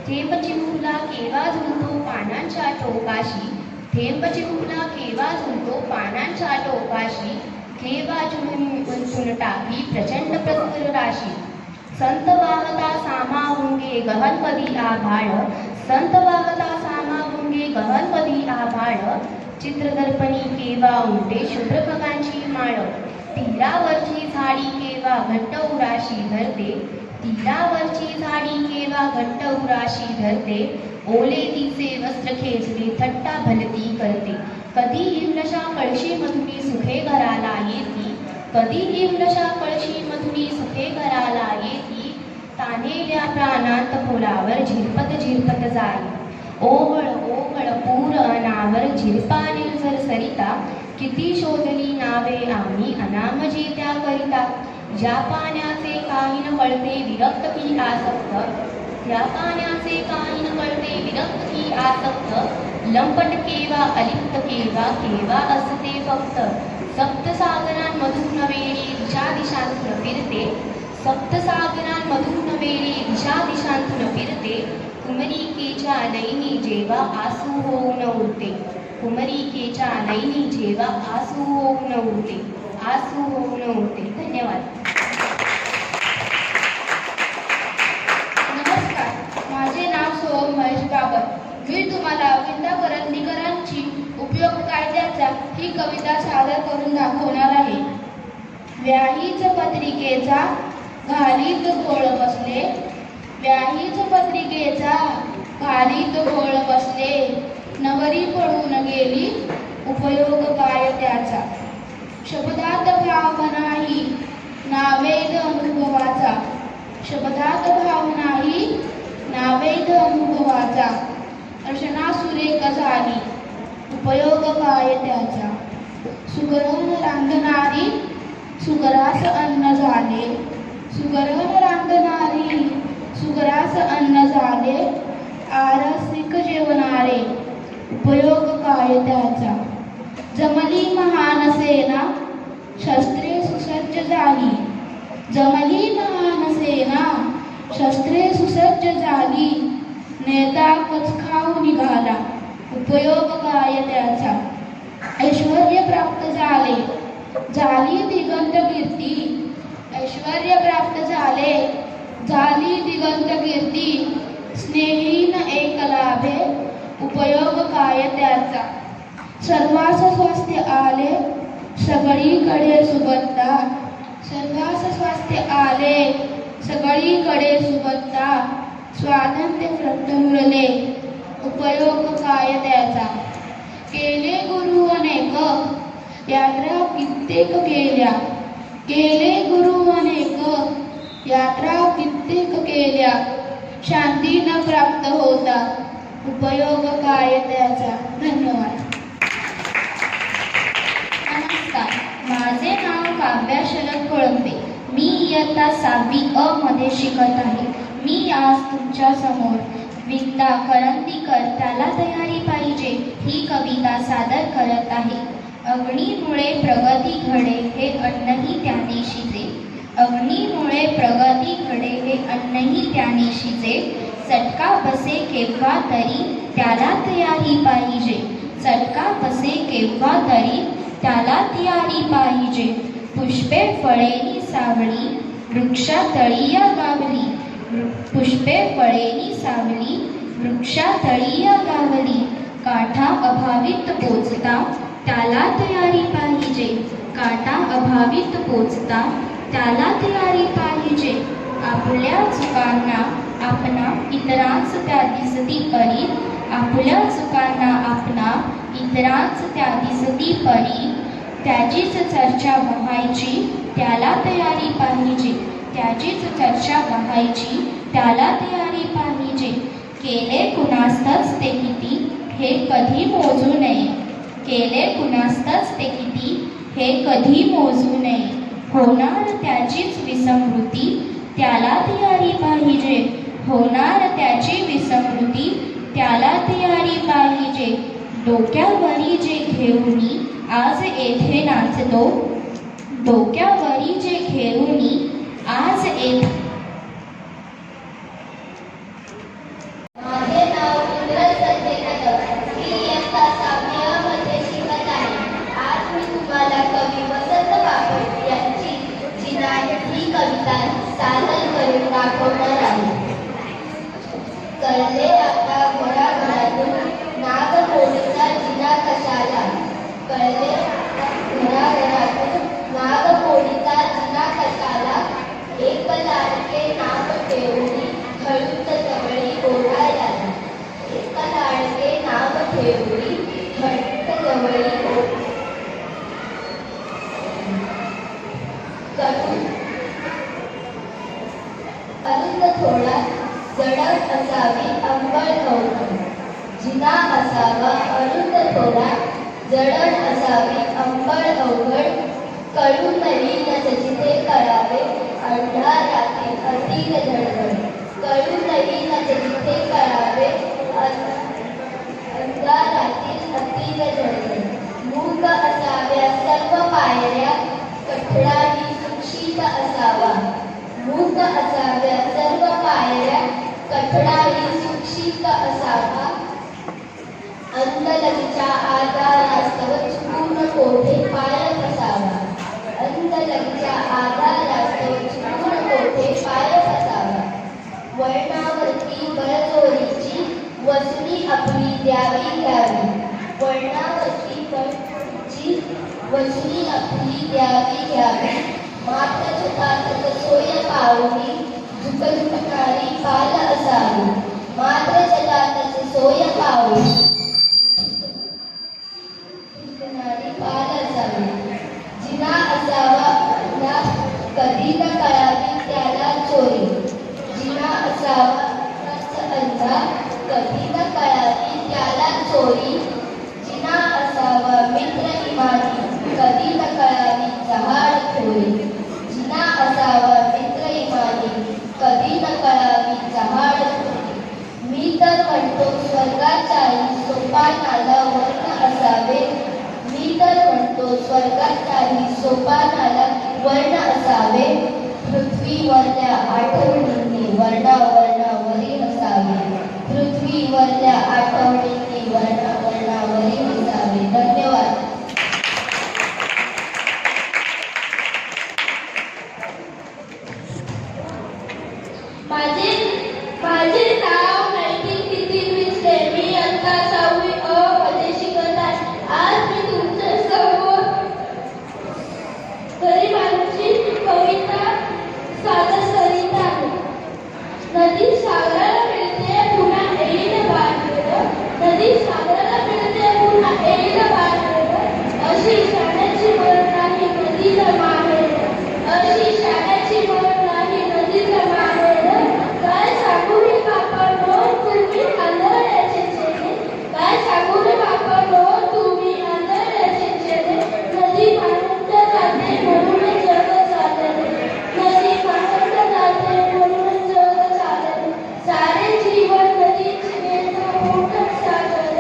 S4: थेंब चिमुकला केव्हा झुलतो पानांच्या टोकाशी, थेंब चिमुकला केव्हा झुलतो पानांच्या टोकाशी, केव्हा चुन टाकी प्रचंड प्रसर राशी. संत वाहता सामावुंगे गहनपदी आभाळ, संत वाहता सामावुंगे गहनपदी आभाळ, चित्रदर्पणी केव्हा उमटे शुभ्रपगांची माळ. तीरावरची झाडी केव्हा घट्ट उराशी धरते, तीरावरची झाडी केव्हा घट्ट उराशी धरते, ओले तिचे वस्त्र खेचले थट्टा भलती करते. कधी हिमलशा कळशी मधुनी सुखे घराला येती, कधी हिमलशा कळशी मधुनी सुखे घराला येती, तानेल्या प्राणांत फुलावर झिरपत झिरपत जाई. ओघळ ओघळ पूर अनावर झिरपा निर्झर सरिता, किती शोधली नावे आम्ही अनामजी त्या करिता. ज्या पाण्याचे काही न कळते विरक्त की आसक्त, त्या पाण्याचे काही न कळते विरक्त की आसक्त, लंपट केव्हा अलिप्त केव्हा केव्हा असते फक्त. सप्तसागरांमधून वेळी दिशा दिशांतून फिरते, सप्तसागरांमधून वेळी दिशा दिशांतून फिरते, कुमरिकेच्या नैनी जेव्हा आसू होऊन उरते, कुमरिकेच्या नैनी जेव्हा आसू होऊन उरते, आसू होऊन उरते. धन्यवाद.
S3: नमस्कार, माझे नाव सोहम महेश बाबर. मी तुम्हाला विंदा करंदीकरांची उपयोग कायद्याचा ही कविता सादर करून दाखवणार आहे. व्याहीच पत्रिकेचा घालीत घोळ बसले, व्याहीच पत्रिकेचा घालीत घोळ बसले, नवरी पळून गेली उपयोग काय त्याचा. शब्दात भाव नाही नावेद अनुभवाचा, शब्दात भाव नाही नावेद अनुभवाचा, रचना सुरेख झाली उपयोग काय त्याचा. सुगरण रांधणारी सुगरास अन्न झाले, सुगरण रांधणारी सुगरास अन्न झाले, आरसिक जेवणारे उपयोग काय त्याचा. जमली महान सेना शस्त्रे सुसज्ज झाली, जमली महान सेना शस्त्रे सुसज्ज झाली, नेता कचखाऊ निघाला उपयोग काय त्याचा. ऐश्वर्य प्राप्त झाले झाली दिगंत कीर्ती, ऐश्वर्य प्राप्त झाले झाली दिगंत कीर्ती, स्नेहीन एक लाभे उपयोग काय त्याचा. सर्वास स्वास्थ्य आले सगळीकडे सुबत्ता, सर्वास स्वास्थ्य आले सगळीकडे सुबत्ता, स्वातंत्र्य प्रज्वलले उपयोग काय त्याचा. केले गुरु अनेक यात्रा कित्येक केल्या, केले गुरु अनेक यात्रा कित्येक केल्या, शांती न प्राप्त होता उपयोग काय त्याचा. धन्यवाद.
S2: नमस्कार, माझे नाव काव्या शरद कोळंबे. मी इयत्ता 6वी अ मध्ये शिकत आहे. मी आज तुमच्या समोर विंदा करंदीकर त्याला तयारी पाहिजे ही कविता सादर करत आहे. अग्नीमुळे प्रगती घडे हे अन्नही त्याने शिजे, अग्नीमुळे प्रगती घडे हे अन्नही त्याने शिजे, चटका बसे केव्हा तरी त्याला तयारी पाहिजे, चटका बसे केव्हा तरी त्याला तयारी पाहिजे. पुष्पे फळेनी सावली वृक्षातळी गावली, पुष्पे फळेनी सावली वृक्षातळी गावली, काठा अभावित पोचता त्याला तयारी पाहिजे, काटा अभावित पोचता त्याला तयारी पाहिजे. आपल्या चुकांना
S6: आपणा इतरांच त्या दिसती परी, आपल्या चुकांना आपणा इतरांच त्या दिसती परी, त्याचीच चर्चा व्हायची त्याला तयारी पाहिजे, त्याचीच चर्चा व्हायची त्याला तयारी पाहिजे. केले कुणास्तच ते किती हे कधी मोजू नये, केले कुणास्तच ते किती हे कधी मोजू नये. होणार त्याचीच विसंमृती त्याला तयारी पाहिजे, होणार त्याची विसंमृती त्याला तयारी पाहिजे. डोक्यावरी जे घेऊनी आज येथे नाचतो, डोक्यावरी जे घेऊनी आज येथे.
S1: माझे नाव इंद्रज संजय कदम, मी इयत्ता 6वी मध्ये शिकत आहे. आज मी तुम्हाला कवी वसंत बापट यांची चिनार ही कविता सादर करून दाखवणार आहे. कळले आता घराघरातून नागपोळीचा जिना कशाला, कळले घराघरातून नागपोळीचा जिना कशाला. एक लाडके नाव ठेवून हळूच जवळी ओढायला, एक लाडके नाव ठेवली हळूच जवळी अरुंद थोडा जडक असावी अंबळ अवघड, जिना असावा अरुंद थोडा जडण असावी अंबळ अवघड. कळू नवी नजचिते करावे अंधारातील अतिल धडधड, कळू नवी नजचिते करावे अंधारातील अतिल धडधड. मूक असाव्या सर्व पायऱ्या कठडाही सुक्षित असावा, मूक असाव्या सर्व पायऱ्या कठडाही सुक्षित असावा. अंधलगीच्या आधारास्तव चुकून कोठे पाय बसावा, अंधलगीच्या आधारास्तव चुकून कोठे पाय बसावा. वळणावरती बळजोरीची वसुली आपली द्यावी घ्यावी, वळणावरती बळजोरीची वसुली आपली द्यावी घ्यावी. मात्र छतातच सोय पावली झुकझुकणारी पाल असावी, मात्र छतातच सोय पावली पाल असावी. जिना असावा ना कधी न कळावी त्याला चोरी, जिना असावा अंधा कधी न कळावी त्याला चोरी. जिना असावा मित्र इमानी कधी न कळावी जहाड खोरी, जिना असावा मित्र इमानी कधी न कळावी जहाड खोरी. मी तर म्हणतो स्वर्गाचाही सोपानाला वर्ण असावे, मी तर म्हणतो स्वर्गाचाही सोपानाला वर्ण असावे. पृथ्वीवरल्या आठवणींनी वर्णावर्णावरी नसावे, पृथ्वीवरल्या आठवणींनी वर्णावर्णावरी नसावे. धन्यवाद.
S3: माझे नाव नैतिक नितीन विसले, मी इयत्ता 6वी मध्ये शिकत आहे. आज मी तुमच्या समोर गरिबांची कविता सादर करीत आहे. नदी सागराला मिळते पुन्हा येईल बाहेर, नदी सागराला मिळते पुन्हा येईल बाहेर. अशी शाण्याची मर नाही नदीला माहेर, अशी शाण्याची मर नाही नदीला माहेर. काय सांगू रे बापांनो तुम्ही आंधळ्याचे चेहरे, काय सांगू रे बापांनो तुम्ही आंधळ्याचे चेहरे. नदी पाण्यात जाते म्हणून जग चालले, नदी पाण्यात जाते म्हणून जग चालले. सारे जीवन नदीचे नेतो मोठं सागर,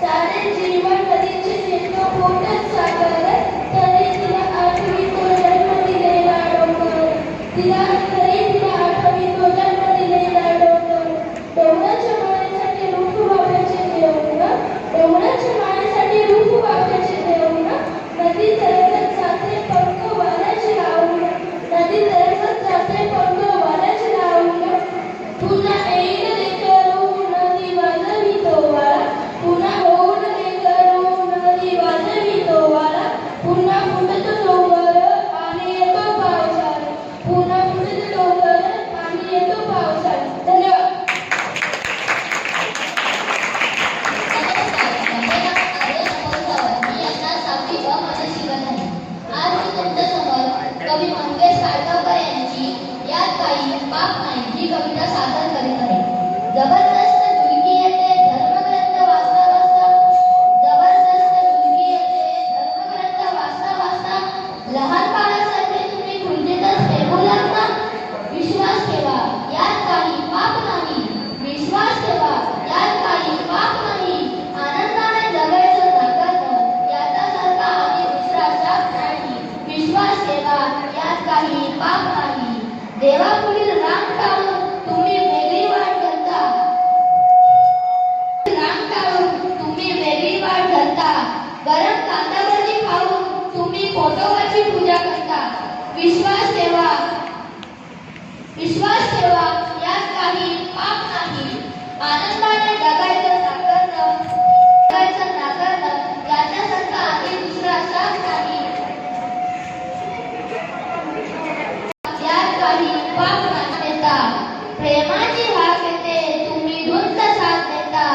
S3: सारे जीवन नदीचे नेतो मोठं सागर. तरी तिला आठवितो जन्म दिलेला डोंगर, तिला तरी तिला आठवितो जन्म दिलेला डोंगर. डोंगराच्या माळ्यासाठी रूप वाप्याचे देऊन, डोंगराच्या माळ्यासाठी रूप वाप्याचे देऊन. नदी तरंगत जाते पंख वाऱ्याचे लावून, नदी तरंगत जाते पंख वाऱ्याचे लावून. पुन्हा येईल लेकरू नदी वाजवी तो वाळा, पुन्हा होऊन लेकरू नदी वाजवी तो वाळा. पुन्हा फुटतो डोंगर आणि येतो पावसाळा, पुन्हा फुटतो
S6: गरम कांदाभजी खाऊन तुम्ही पोटोबाची पूजा करता. विश्वास ठेवा यात काही पाप नाही. आनंदाने जगायचं नाकारणं याच्यासारखा आणि दुसरा शाप नाही. यात काही पाप देता. प्रेमाची हाक येते तुम्ही धुंद साथ देता.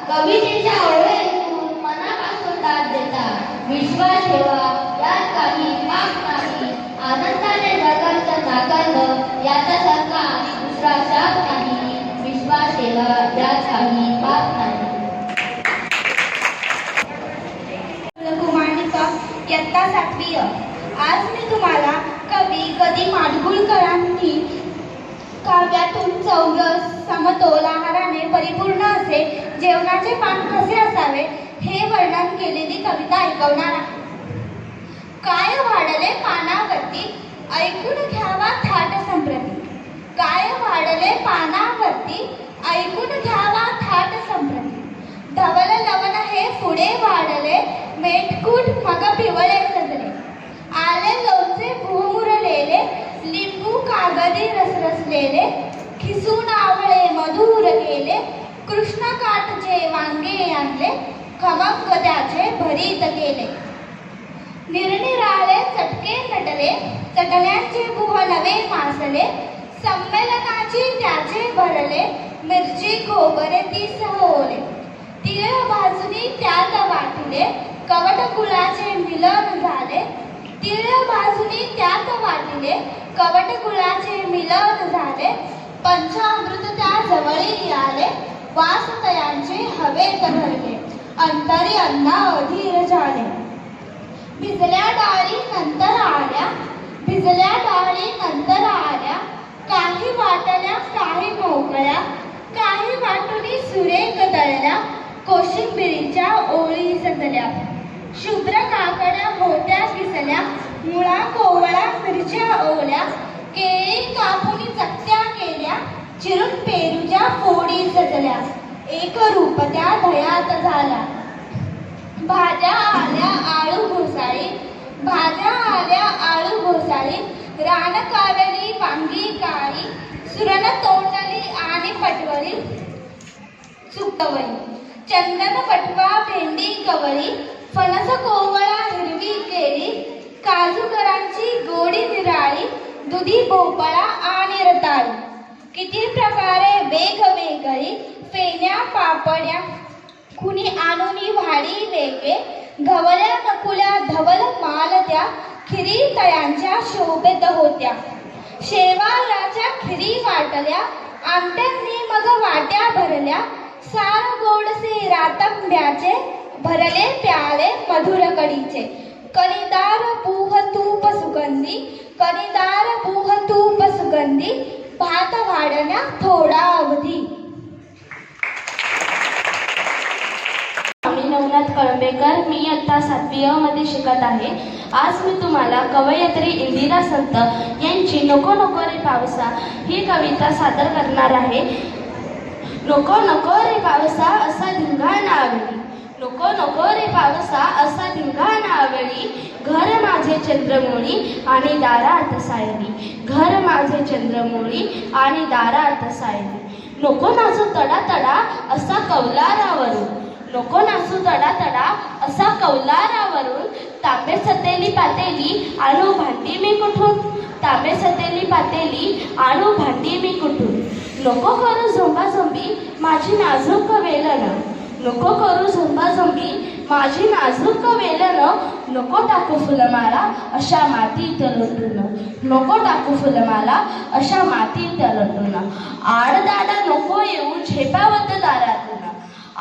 S6: कवितेच्या ओळीतून मनापासून दाद देता. विश्वास ठेवा यात काही पाप नाही. आनंदाने जगायचं नाकारणं याच्यासारखा आणि दुसरा शाप नाही. विश्वास ठेवा यात काही पाप नाही.
S2: कुमारिका इयत्ता 7वी अ. आज मी तुम्हाला कवी ग. दी. माडगूळकरांनी काव्यातून चौरस समतोल आहाराने परिपूर्ण असे जेवणाचे पान कसे असावे हे वर्णन केलेली कविता ऐकवणार आहे. काय वाढले पानावरती ऐकून घ्यावा थाट संप्रती. काय वाढले पानावरती ऐकून घ्यावा थाट संप्रती. धवल लवण हे पुढे वाढले मेटकूट मग पिवळे सजले. आले लोणचे भुमुरलेले लिंबू कागदी रसरसलेले. खिसून आवळे मधुर केले कृष्णकाठचे वांगे आणले. खमंग त्याचे भरीत केले. निरनिराळे चटके नटले चटण्यांचे गुह नवे मासले. संमेलनाची त्याचे भरले मिरची खोबरे ती ओले. तिळ भाजूनी त्यात वाटले कवट गुळाचे मिलन झाले. तिळ भाजूनी त्यात वाटले कवट गुळाचे मिलन झाले. पंचामृत त्या जवळी आले वास तयांचे हवेत भरले. अंतरी अन्ना अधीर झाले. भिजल्या डाळी नंतर आल्या काही वाटल्या काही मोकळ्या. काही वाटुनी सुरेख तळल्या कोशिंबिरीच्या ओळी सजल्या. शुभ्र काकड्या होत्या किसल्या मुळा कोवळा मिरच्या ओल्या. केळी कापुनी चकत्या केल्या चिरून पेरूच्या फोडी सजल्या. एक रूप त्या दह्यात झाला. भाज्या आल्या आळू घोसाळी. रान कावेली वांगी काळी. सुरण तोंडली आणि पटवळी चुकवली. चंदन पटवा भेंडी कवळी. फणस कोवळा हिरवी केळी. काजूकरांची गोडी निराळी. दुधी भोपळा आणि रताळी. किती प्रकारे वेगवेगळी फेण्या पापड्या कुणी आणूनी भाडी वेगळे. धवल्या नकुल्या धवल माल त्या खिरी तळ्यांच्या शोभेत होत्या. शेवाळाच्या खिरी वाटल्या आमट्यांनी मग वाट्या भरल्या. सार गोडसे रातंब्याचे भरले प्याले मधुर कडीचे. कणीदार पूह तूप सुगंधी. भात वाढण्या थोडा अवधी.
S7: मी नवनाथ कळंबेकर. मी इयत्ता 7वी अ मध्ये शिकत आहे. आज मी तुम्हाला कवयित्री इंदिरा संत यांची नको नको रे पावसा ही कविता सादर करणार आहे. नको नको रे पावसा असा धिंगाणा आवळी. नको नको रे पावसा असा धिंगाणा आवळी. घर माझे चंद्रमोळी आणि दारात सायली. घर माझे चंद्रमोळी आणि दारात सायली. नको नाचू तडा तडा असा कौलारावरून. नको नाचू तडा तडा असा कौलारावरून. तांबे सतेली पातेली आणू भांडी मी कुठून. तांबे सतेली पातेली आणू भांडी मी कुठून. नको करू झोंबाझोंबी माझी नाजूक वेलन. नको करू झोंबाझोंबी माझी नाजूक वेलन. नको टाकू फुलमाला अशा मातीत लोटून. नको टाकू फुलमाला अशा मातीत लोटून. आडदाडा नको येऊ झेपावत दारातून.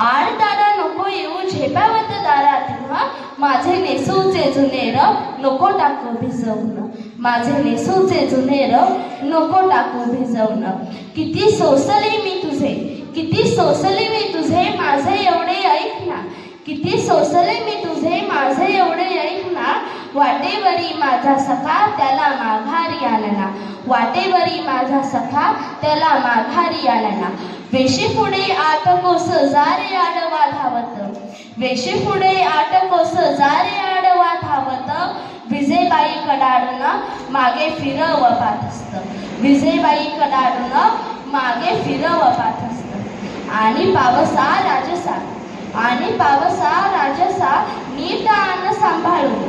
S7: आडदाडा नको येऊ झेपावत दारातून. माझे नेसूचे जुनेर नको टाकू भिजवून. माझे नेसूचे जुनेर नको टाकू भिजवून. किती सोसले मी तुझे किती सोसले मी तुझे माझे एवढे ऐक ना. किती सोसले मी तुझे माझे एवढे ऐक ना. वाटेवरी माझा सखा त्याला माघारी आणला. वाटेवरी माझा सखा त्याला माघारी आणला. वेशी पुढे आठ कोस जारे आडवा धावत. वेशी पुढे 8 कोस जारे आडवा धावत विजेबाई कडाडून मागे फिरव पाथस्त. विजेबाई कडाडून मागे फिरव पाथस्त. आणि पावसा राजसा आणि पावसा राजसा नीट आन सांभाळून.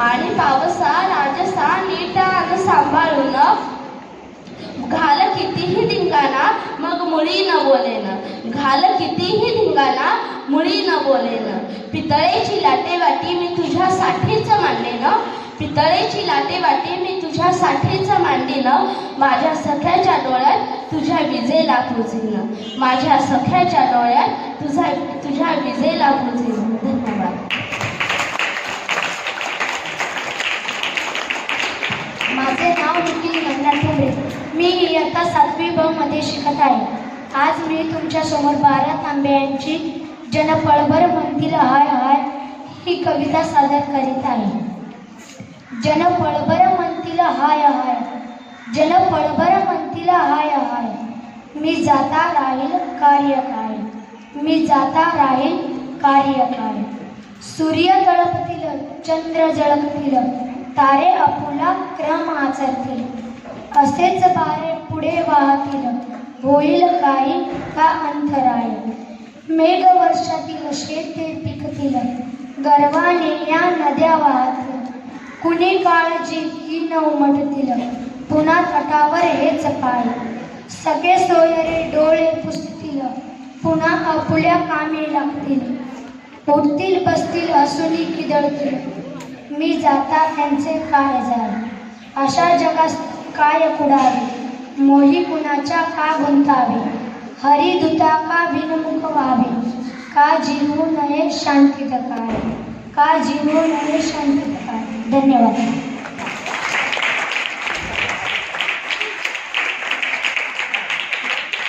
S7: आणि पावसा राजसा नीट आन सांभाळून घाल कितीही धिंगाणा मग मुळी न बोलेन. घाल कितीही धिंगाणा मुळी न बोलेन. पितळेची लाटेवाटी मी तुझ्यासाठीच मांडलेन. पितळेची लाटेवाटी मी तुझ्यासाठीच मांडीन. माझ्या सख्याच्या डोळ्यात तुझ्या विजेला पूजीन. माझ्या सख्याच्या डोळ्यात तुझ्या विजेला पूजीन. धन्यवाद.
S4: माझे नाव निखिल रंगनाथ ठोंबरे. मी इयत्ता 7वी ब मध्ये शिकत आहे. आज मी तुमच्यासमोर 12 तांबे यांची जन पळभर म्हणतील हाय हाय ही कविता सादर करीत आहे. जन पळभर म्हणतील हाय हाय, जन पळभर म्हणतील हाय हाय. मी जाता राहील कार्य काय, मी जाता राहील कार्य काय. सूर्य तळपतील, चंद्र जळकतील, तारे आपुला क्रम आचरतील. असेच बारे पुढे वाहतील, होईल काही का अंतराय. मेघ वर्षातील शेते पिकतील, गर्वाने या नद्या वाहतील. कुणी काळजी की न उमटतील, पुन्हा तटावर हेच पाय. सगळे सोयरे डोळे पुसतील, पुन्हा आपुल्या कामी लागतील. उठतील बसतील हसुनी किदळतील, मी जाता त्यांचे काय जाय. अशा जगास काय कुडावे, मोही कुणाच्या का गुंतावे. हरिदूता का भिनमुख व्हावे, का जीवू नये शांतीत काय, का जीवू नये शांतीत काय. धन्यवाद.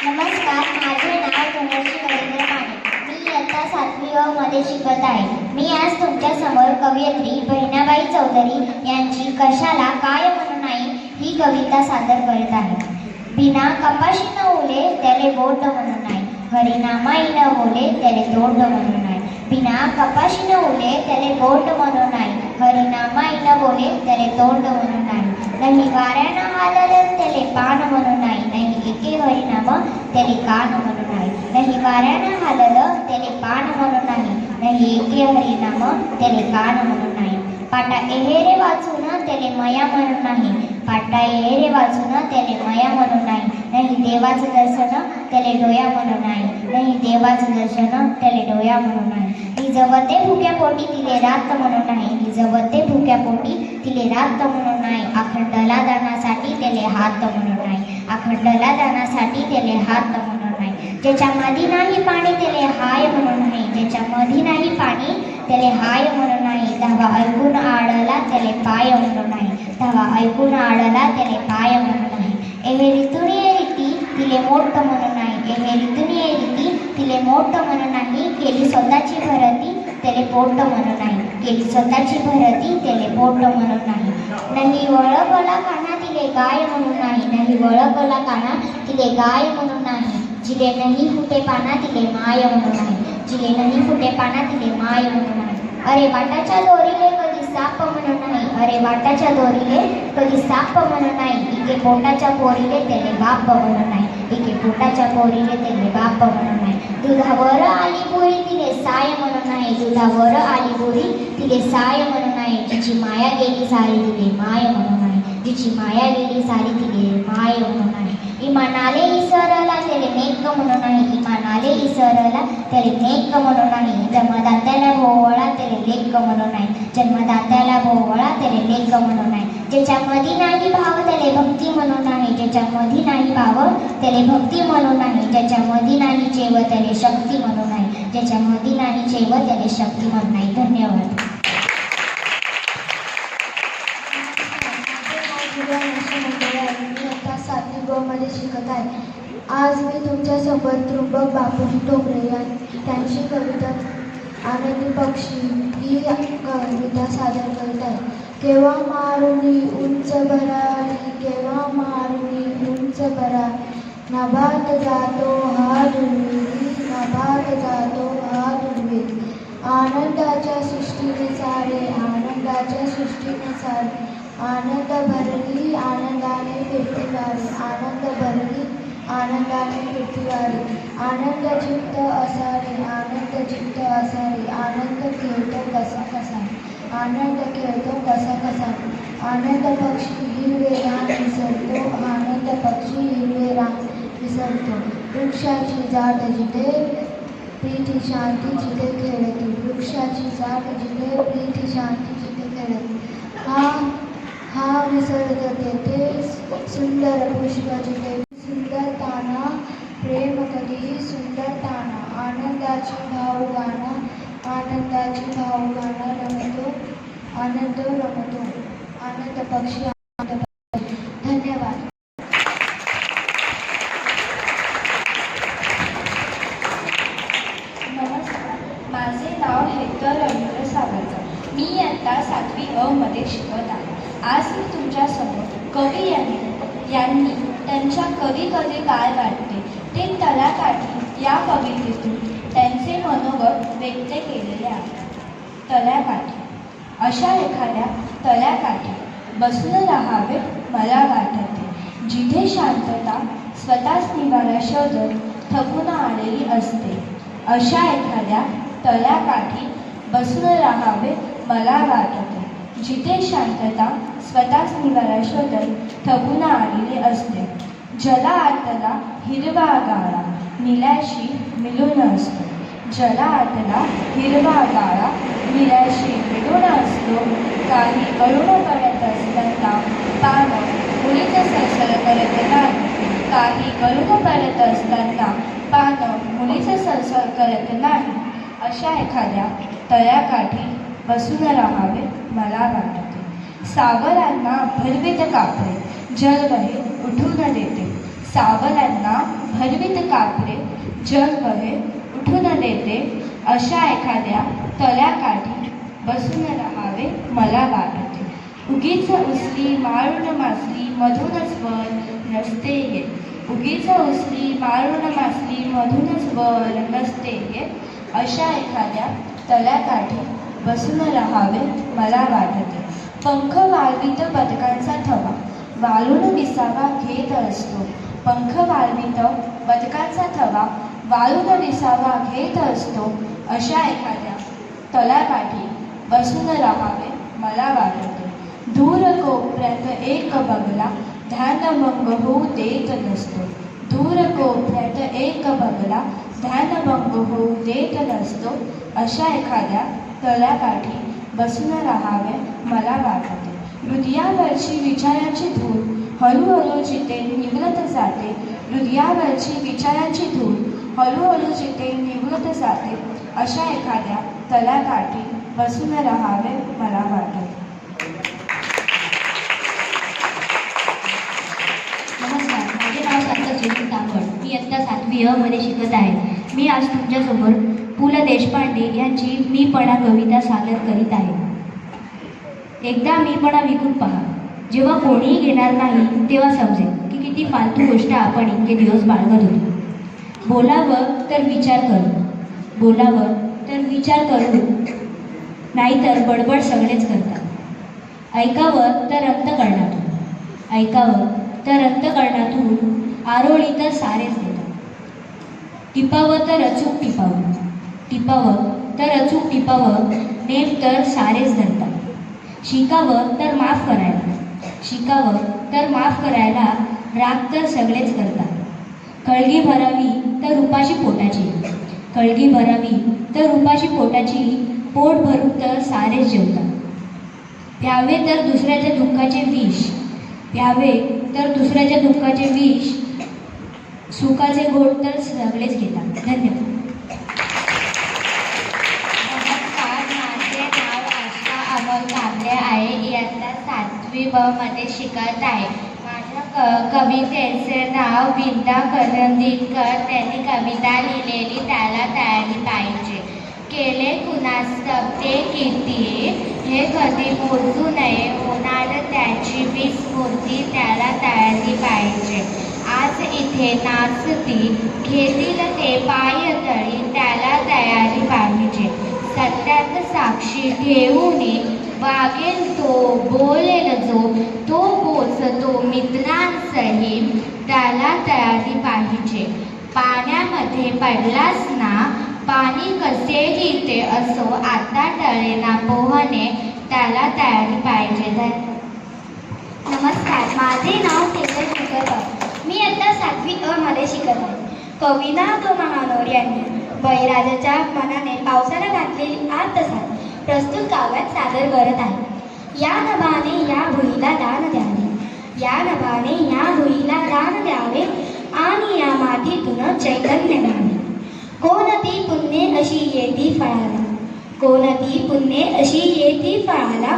S1: नमस्कार, माझे नाव धनश्री रवींद्र माने. मी इयत्ता 7वी ब मध्ये शिकत आहे. मी आज तुमच्या समोर कवयित्री बहिणाबाई चौधरी यांची कशाला काय म्हणू नाही ही कविता सादर करत आहे. बिना कपाशी न ओले त्याले बोट म्हणू नाही, हरिनामाई न बोले त्याले तोंड म्हणू नाही. बिना कपाशी न ओले त्याले बोट म्हणू नाही, हरिनामाई न बोले त्याले तोंड म्हणू नाही. नाही वाऱ्यानं हाललं त्याले पान म्हणू नाही, नाही एके हरिनाम त्याले कान म्हणू नाही. नाही वाऱ्यानं हाललं त्याले पान म्हणू नाही, नाही एके हरिनाम त्याले कान म्हणू नाही. पाटा एहेरे वाचून त्याले मया म्हणू नाही, पाटा एहेरे वाचून त्याले मया म्हणू नाही. नाही देवाचं दर्शन त्याले डोया म्हणू नाही, नाही देवाचं दर्शन त्याले डोया म्हणू नाही. निजवते भुक्या पोटी तिले रात म्हणू नाही, निजवते भुक्या पोटी तिले रात म्हणू नाही. अखंडला दानासाठी त्याले हात म्हणू नाही, अखंडला दानासाठी त्याले हात म्हणू नाही. ज्याच्या मधी नाही पाणी त्याले हाय म्हणू नाही, ज्याच्या मधी नाही पाणी त्याले हाय म्हणू नाही. धावा ऐकून आडला त्याले पाय म्हणू नाही, धावा ऐकून आडला त्याले पाय म्हणू नाही. एहे ऋतून ये रीती तिले मोठ म्हणू नाही, एहे ऋतून ये रीती तिले मोठ म्हणू नाही. केली स्वतःची भरती त्याले पोट म्हणू नाही, केली स्वतःची भरती त्याले पोट म्हणू नाही. नाही वळगला काना तिले गाय म्हणू नाही, नाही वळगला काना तिले गाय म्हणू नाही. जिले नाही फुटे पाना तिले माय म्हणू नाही, जिले नाही फुटे पाना तिले माय म्हणू नाही. अरे वाटाच्या दोरीले कधी साप म्हणू नाही, अरे वाटाच्या दोरीले कधी साप म्हणू नाही. इके पोटाच्या पोरीले त्याले बाप म्हणू नाही, इके पोटाच्या पोरीले त्याले बाप म्हणू नाही. दुधावर आली बोरी तिले साय म्हणू नाही, दुधावर आली बोरी तिले साय म्हणू नाही. जिची माया गेली सारी तिले माय म्हणू नाही, जिची माया गेली सारी तिले माय म्हणू नाही. इमानाले इसरला त्याले नेक म्हणू नाही, इमानाले इसरला त्याले नेक म्हणू नाही. जन्मदात्याला भोवळा त्याले लेक म्हणू नाही, जन्मदात्याला भोवळा त्याले लेक म्हणू नाही. ज्याच्या मधी नाही भाव त्याले भक्ती म्हणू नाही, ज्याच्या मधी नाही भाव त्याले भक्ती म्हणू नाही. ज्याच्या मधी नाही चेव त्याले शक्ती म्हणू नाही, ज्याच्या मधी नाही चेव त्याले शक्ती म्हणू नाही. धन्यवाद.
S3: मी आता 7वी ब मध्ये शिकत आहे. आज मी तुमच्यासमोर त्र्यंबक बापूजी ठोंबरे त्यांची कविता आनंदी पक्षी ही कविता सादर करत आहे. केव्हा मारुनी उंच भरारी, केव्हा मारुनी उंच भरा, नभात जातो हा दुर्वेदी, नभात जातो हा दुर्वेदी. आनंदाच्या सृष्टीने सारे, आनंदाच्या सृष्टीने सारे, आनंद भरली आनंदाने फिरतीवारे, आनंद भरली आनंदाने फिरतीवारे, आनंद चित्त असारे, आनंद चित्त असारे, आनंद खेळतो कसा कसा, आनंद खेळतो कसा कसा, आनंद पक्षी हिरवे रान विसरतो, आनंद पक्षी हिरवे रान विसरतो, वृक्षाची झाड जिथे प्रीती शांती जिथे खेळते, वृक्षाची झाड जिथे प्रीती शांती जिथे खेळते, हा विसरतो तेथे सुंदर पुष्प जिथे सुंदर ताना, प्रेम कधी सुंदर ताना, आनंदाची भाऊ गाणं, आनंदाची भाऊ गाणं रमतो, आनंद रमतो, आनंद पक्षी आनंद पक्षी. धन्यवाद.
S8: नमस्कार, माझे नाव हेक्टर रवींद्र सावरकर. मी इयत्ता 7वी अ मध्ये शिकत आहे. आज मी तुमच्यासमोर कवी यांनी त्यांच्या कधी कधी काय वाटते ते तळ्याकाठी या कवितेतून त्यांचे मनोगत व्यक्त केलेले आहे. तळ्याकाठी. अशा एखाद्या तळ्याकाठी बसून राहावे मला वाटते, जिथे शांतता स्वतःच निवारा शोधत थकून आलेली असते. अशा एखाद्या तळ्याकाठी बसून राहावे मला वाटते, जिथे शांतता स्वतःच निवारा शोधत थकून आलेली असते. जला आतला हिरवा गाळा निल्याशी मिळून असतो, जला आतला हिरवा गाळा निल्याशी मिळून असतो. काही गळून पडत असताना पानं मुलीचं सरसर करत नाही, काही गळून पडत असताना पानं मुलीचं सरसर करत नाही. अशा एखाद्या तळ्याकाठी बसून राहावे मला वाटते. सावरांना भरवीत कापरे जल बहे उठून देते, सावरांना भरवीत कापरे जल बहे उठून देते. अशा एखाद्या तळ्याकाठी बसून राहावे मला वाटते. उगीच उचली माळून मासली मधूनच वर नसते येत, उगीच उचली माळून मासली मधूनच वर नसते येत. अशा एखाद्या तळ्याकाठी बसून राहावे मला वाटते. पंख वाळवीत बदकांचा थवा वाळून विसावा घेत असतो, पंख वाळवीत बदकांचा थवा वाळून विसावा घेत असतो. अशा एखाद्या तळ्याकाठी बसून राहावे मला वाटते. दूर कोपऱ्यात एक बगला ध्यानभंग होऊ देत नसतो, दूर कोपऱ्यात एक बगला ध्यानभंग होऊ देत नसतो. अशा एखाद्या तळ्याकाठी बसून राहावे मला वाटते. हृदयावरची विचारांची धूळ हळूहळू जिथे निवळत जाते, हृदयावरची विचारांची धूळ हळूहळू जिथे निवळत जाते. अशा एखाद्या तळ्याकाठी बसून राहावे मला वाटते.
S9: नमस्कार, माझे नाव संत सुनील तांबड. मी इयत्ता 7वी अ मध्ये शिकत आहे. मी आज तुमच्यासमोर पु ल देशपांडे यांची मीपणा कविता सादर करीत आहे. एकदा मीपणा विकून पहा, जेव्हा कोणीही घेणार नाही तेव्हा समजेल की किती फालतू गोष्ट आपण इतके दिवस बाळगत होतो. बोलावं तर विचार करू, बोलावं तर विचार करू, नाहीतर बडबड सगळेच करतात. ऐकावं तर अंतःकरणातून, ऐकावं तर अंतःकरणातून, आरोळी तर सारेच देतात. टिपावं तर अचूक टिपावं, टिपावं तर अचूक टिपावं, नेम तर सारेच धरतात. शिकावं तर माफ करायला, शिकावं तर माफ करायला, राग तर सगळेच करतात. कळगी भरावी तर उपाशी पोटाची, कळगी भरावी तर उपाशी पोटाची, पोट भरून तर सारेच जेवतात. प्यावे तर दुसऱ्याच्या दुःखाचे विष, प्यावे तर दुसऱ्याच्या दुःखाचे विष, सुखाचे गोड तर सगळेच घेतात. धन्यवाद.
S4: नमस्कार, माझे नाव आशा अमोल कांबळे आहे. इयत्ता 7वी ब मध्ये शिकत आहे. माझ्या कवितेचे नाव विंदा करंदीकर. त्यांनी कविता लिहिलेली त्याला तयारी पाहिजे. केले कुणास्तव ते किती हे कधी मोजू नये, होणार त्याची विस्मृती त्याला तयारी पाहिजे. आज इथे नाचती घेतील ते पाय तळी त्याला तयारी पाहिजे. सत्या
S6: साक्षी ठेवून वागेल तो बोलेल जो तो पोचतो मित्रांसहित त्याला तयारी पाहिजे. पाण्यामध्ये पडलास ना पाणी कसेही ते असो आता टळेना पोहणे त्याला तयारी पाहिजे.
S2: नमस्कार, माझे नाव तेजल कुलकर्णी. मी आता 7वी अ मध्ये शिकत आहे. कविता तो महानोर यांनी बळीराजाच्या मनाने पावसाला घातलेली आर्तसाद प्रस्तुत काव्यात सादर करत आहे. या नभाने या भुईला दान द्यावे, या नभाने या भुईला दान द्यावे आणि या मातीतून चैतन्य द्यावे. कोणती पुण्ये अशी येती फळाला, कोणती पुण्ये अशी येती फळाला,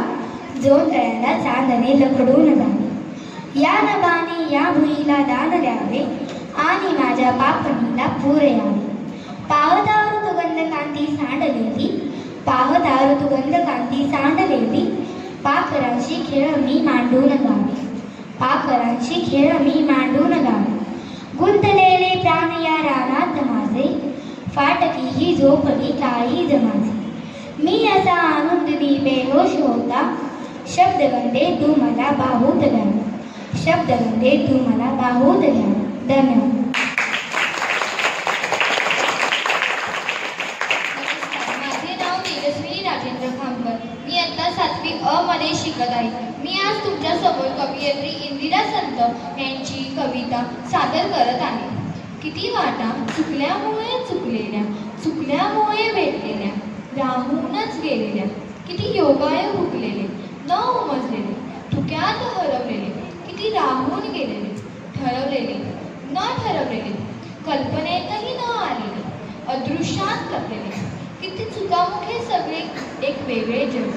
S2: जो तळ्याला चांदणे लकडून जावे. या नभाने या भुईला दान द्यावे आणि माझ्या पापणीला पूर यावे. पावता ऋतुगंध कांती सांडलेली, पावता ऋतुगंध कांती सांडलेली, पाखरांशी खेळ मी मांडून गावे, पाखरांशी खेळ मी मांडून गावे. गुंतलेले प्राण या रानात माझे, फाटकी ही झोपडी काळीज माझे. मी असा आनंदी बेहोश होता, शब्दगंधे तू मला बाहूत घ्यावे, शब्दगंधे तू मला बाहूत घ्यावे. धन्यवाद.
S4: माझे नाव तेजस्विनी राजेंद्र खामकर. मी आता 7वी अ मध्ये शिकत आहे. मी आज तुमच्यासमोर कवयित्री इंदिरा संत यांची कविता सादर करत आहे. किती वाटा चुकल्यामुळे चुकलेल्या, चुकल्यामुळे भेटलेल्या, राहूनच गेलेल्या, किती योगायोग हुकलेले, न उमजलेले, धुक्यात हरवलेले, किती राहून गेलेले, ठरवलेले, न ठरवलेले, कल्पनेतही न आलेले, अदृश्यात लपलेले, किती चुकामुखे सगळे एक वेगळे जग,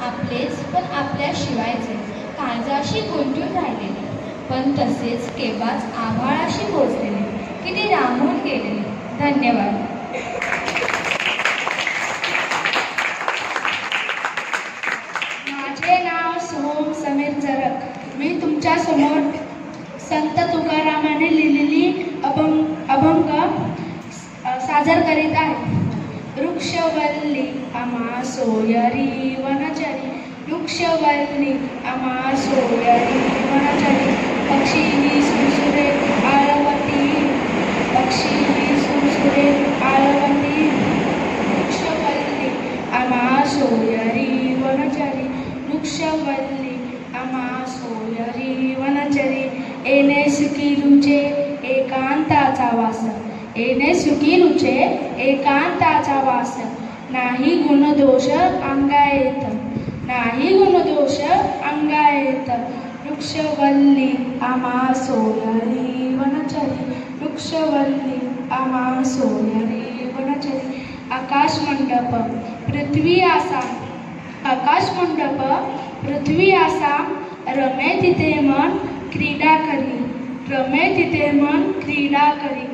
S4: आपलेच पण आपल्याशिवायचे, काळजाशी गुंतून राहिलेले, पण तसेच केव्हाच आभाळाशी पोचलेले, किती राहून गेलेले. धन्यवाद.
S7: माझे नाव सोहम समीर जरक. मी तुमच्या समोर संत तुकारामाने लिहिलेली अभंग सादर करीत आहे. वृक्षवल्ली आम्हा सोयरी वनचरी, वृक्षवल्ली आम्हा सोयरी वनचरी, पक्षी सुरसुरे आळवती, पक्षी सुरसुरे आळवती, वृक्षवल्ली आम्हा सोयरी वनचरी, वृक्षवल्ली आम्हा सोयरी वनचरी. येणे सुखी रुचे एकांताचा वास, येणे सुखी रुचे एकांताचा वास, नाही गुणदोष अंगा येत, नाही गुणदोष अंगा येत. वृक्षवल्ली आम्हा सोयरी वनचरी, वृक्षवल्ली आम्हा सोयरी वनचरी. आकाश मंडप पृथ्वी आसाम, आकाश मंडप पृथ्वी आसाम, रमे तिथे मन क्रीडा करी, रमे तिथे मन क्रीडा करी.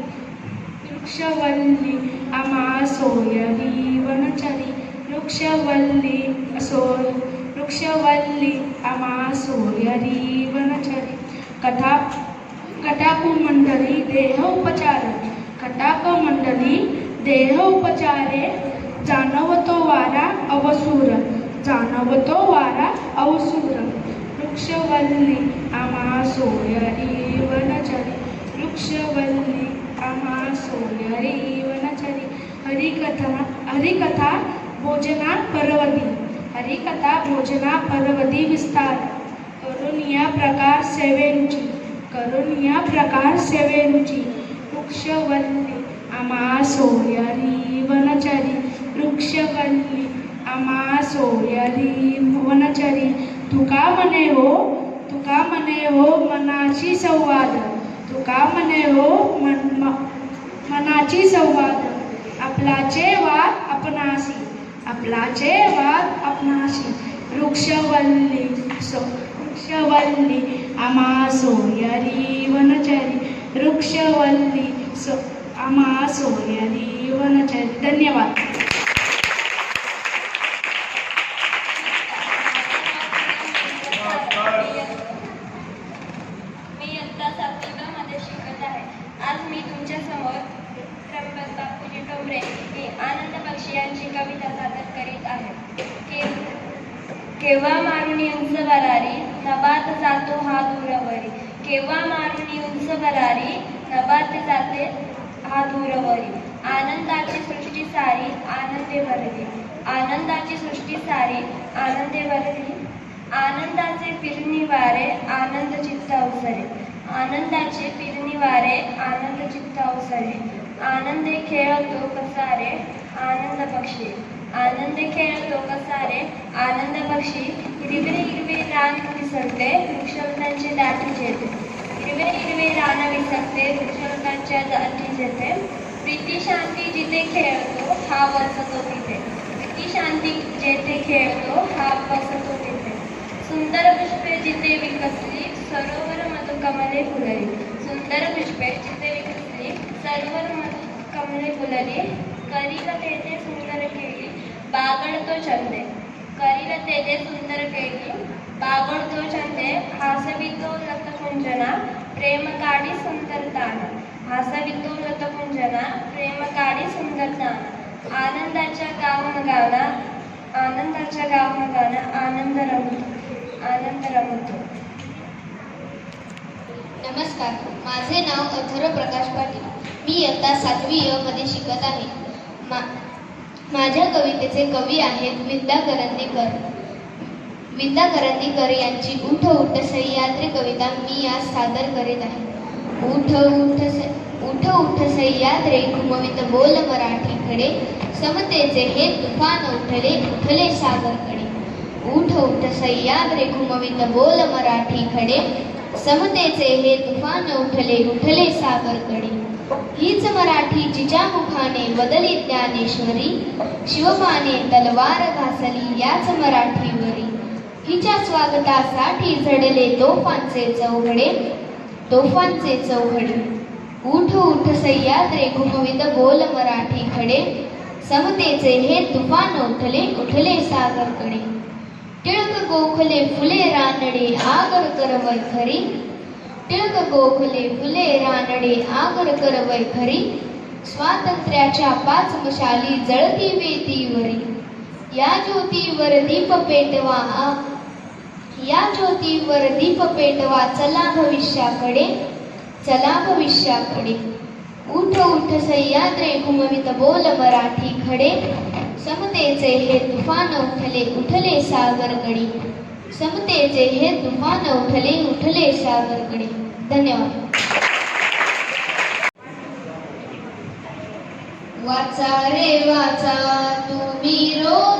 S7: वृक्षवल्ली आम्हा सोयरी वनचरी, वृक्षवल्ली वृक्षवल्ली आम्हा सोयरी वनचरी. कटाकू मंडली देह उपचार, कटाक मंडली देह उपचारे, जाणवतो वारा अवसूर, जाणवतो वारा अवसूर. वृक्षवल्ली आम्हा सोयरी वनचरी, वृक्षवल्ली आम्हा सोयरी वनचरी. हरिकथा भोजना परवदी, हरिकथा भोजना परवदी विस्तार, करुनिया प्रकार सेवेरुची, करुनिया प्रकार सेवेरुची. वृक्षवल्ली आम्हा सोयरी वनचरी, वृक्षवल्ली आम्हा सोयरी वनचरी. तुका म्हणे हो मनाची संवाद, तुका म्हणे हो मनाची संवाद, आपलाचे वाद आपणाशी, आपलाचे वाद आपणाशी. वृक्षवल्ली वृक्षवल्ली आम्हा सोयरी वनचरी, वृक्षवल्ली आम्हा सोयरी वनचरी. धन्यवाद.
S8: मी इयत्ता 7वी मध्ये शिकत आहे. आज मी तुमच्या समोर त्र्यंबक बापूजी टोमरे हे आनंद बक्षी यांची कविता सादर करीत आहे. केव्हा मारुनी उंच बरारी नभात जातो हा दूरवरी. केव्हा मारुनी उंच बरारी नभात जाते हा दूरवरी. आनंदाची सृष्टी सारी आनंदे भरली. आनंदाची सृष्टी सारी आनंदे भरली. आनंदाचे फिरणी वारे आनंद चित्त अवसरे. आनंदाचे फिरणी वारे आनंद चित्त अवसरे. आनंदे खेळतो कसारे आनंद पक्षी. आनंदे खेळतो कसारे आनंद पक्षी. हिरवे हिरवे रान विसरते वृक्षलतांचे दाटी जेते. हिरवे हिरवे रान विसरते वृक्षलतांच्या दाटी जेते. प्रीती शांती जिथे खेळतो हा वसतो तिथे. प्रीती शांती जेथे खेळतो हा वसतो तिथे. सुंदर पुष्पे जिथे विकसली सरोवर मधुकमले फुलली. सुंदर पुष्पे जिथे विकसली सरोवर मधुकमले फुलली. करील तेथे सुंदर केली बागडतो चंदे. करील तेथे सुंदर केली बागडतो चंदे. हासवितो लतकुंजना प्रेम काढी सुंदरताना. हासवितो लतकुंजना प्रेम काढी सुंदरताना. आनंदाच्या गावन गाना आनंदाच्या गावन गाना आनंद रमतो आनंद रमतो.
S4: नमस्कार, माझे नाव अथर्व प्रकाश पाटील. मी इयत्ता 7वी अ मध्ये शिकत आहे. माझ्या कवितेचे कवी आहेत विद्या करंदीकर. विद्या करंदीकर यांची उठ उठ सह्याद्री कविता मी आज सादर करीत आहे. उठ उठ सह्याद्री घुमवित बोल मराठीकडे. समतेचे हे तुफान उठले उठले सागरकडे. उठ उठ सह्याद्री घुमवित बोल मराठीकडे. समतेचे हे तुफान उठले उठले सागरकडे. हीच मराठी जिच्या मुखाने वदली ज्ञानेश्वरी. शिवपाने तलवार घासली याच मराठीवरी. हिच्या स्वागतासाठी झडले तोफांचे चौघडे तोफांचे चौघडे. उठ उठ सह्याद्री घुमवित बोल मराठीकडे. समतेचे हे तुफान उठले उठले सागरकडे. टिळक गोखले फुले रानडे आगर कर वैखरी. टिळक गोखले फुले रानडे आगर कर वैखरी. स्वातंत्र्याच्या 5 मशाली जळती वेतीवरी. या ज्योतीवर दीप पेटवा या ज्योतीवर दीप पेटवा चला भविष्याकडे चला भविष्याकडे. उठ उठ सह्याद्री घुमवित बोल मराठीकडे. समतेचे हे तुफान उठले उठले सागरकडे. समतेचे हे तुफान उठले उठले सागरकडे. धन्यवाद. वाचा रे वाचा तुम्ही रोज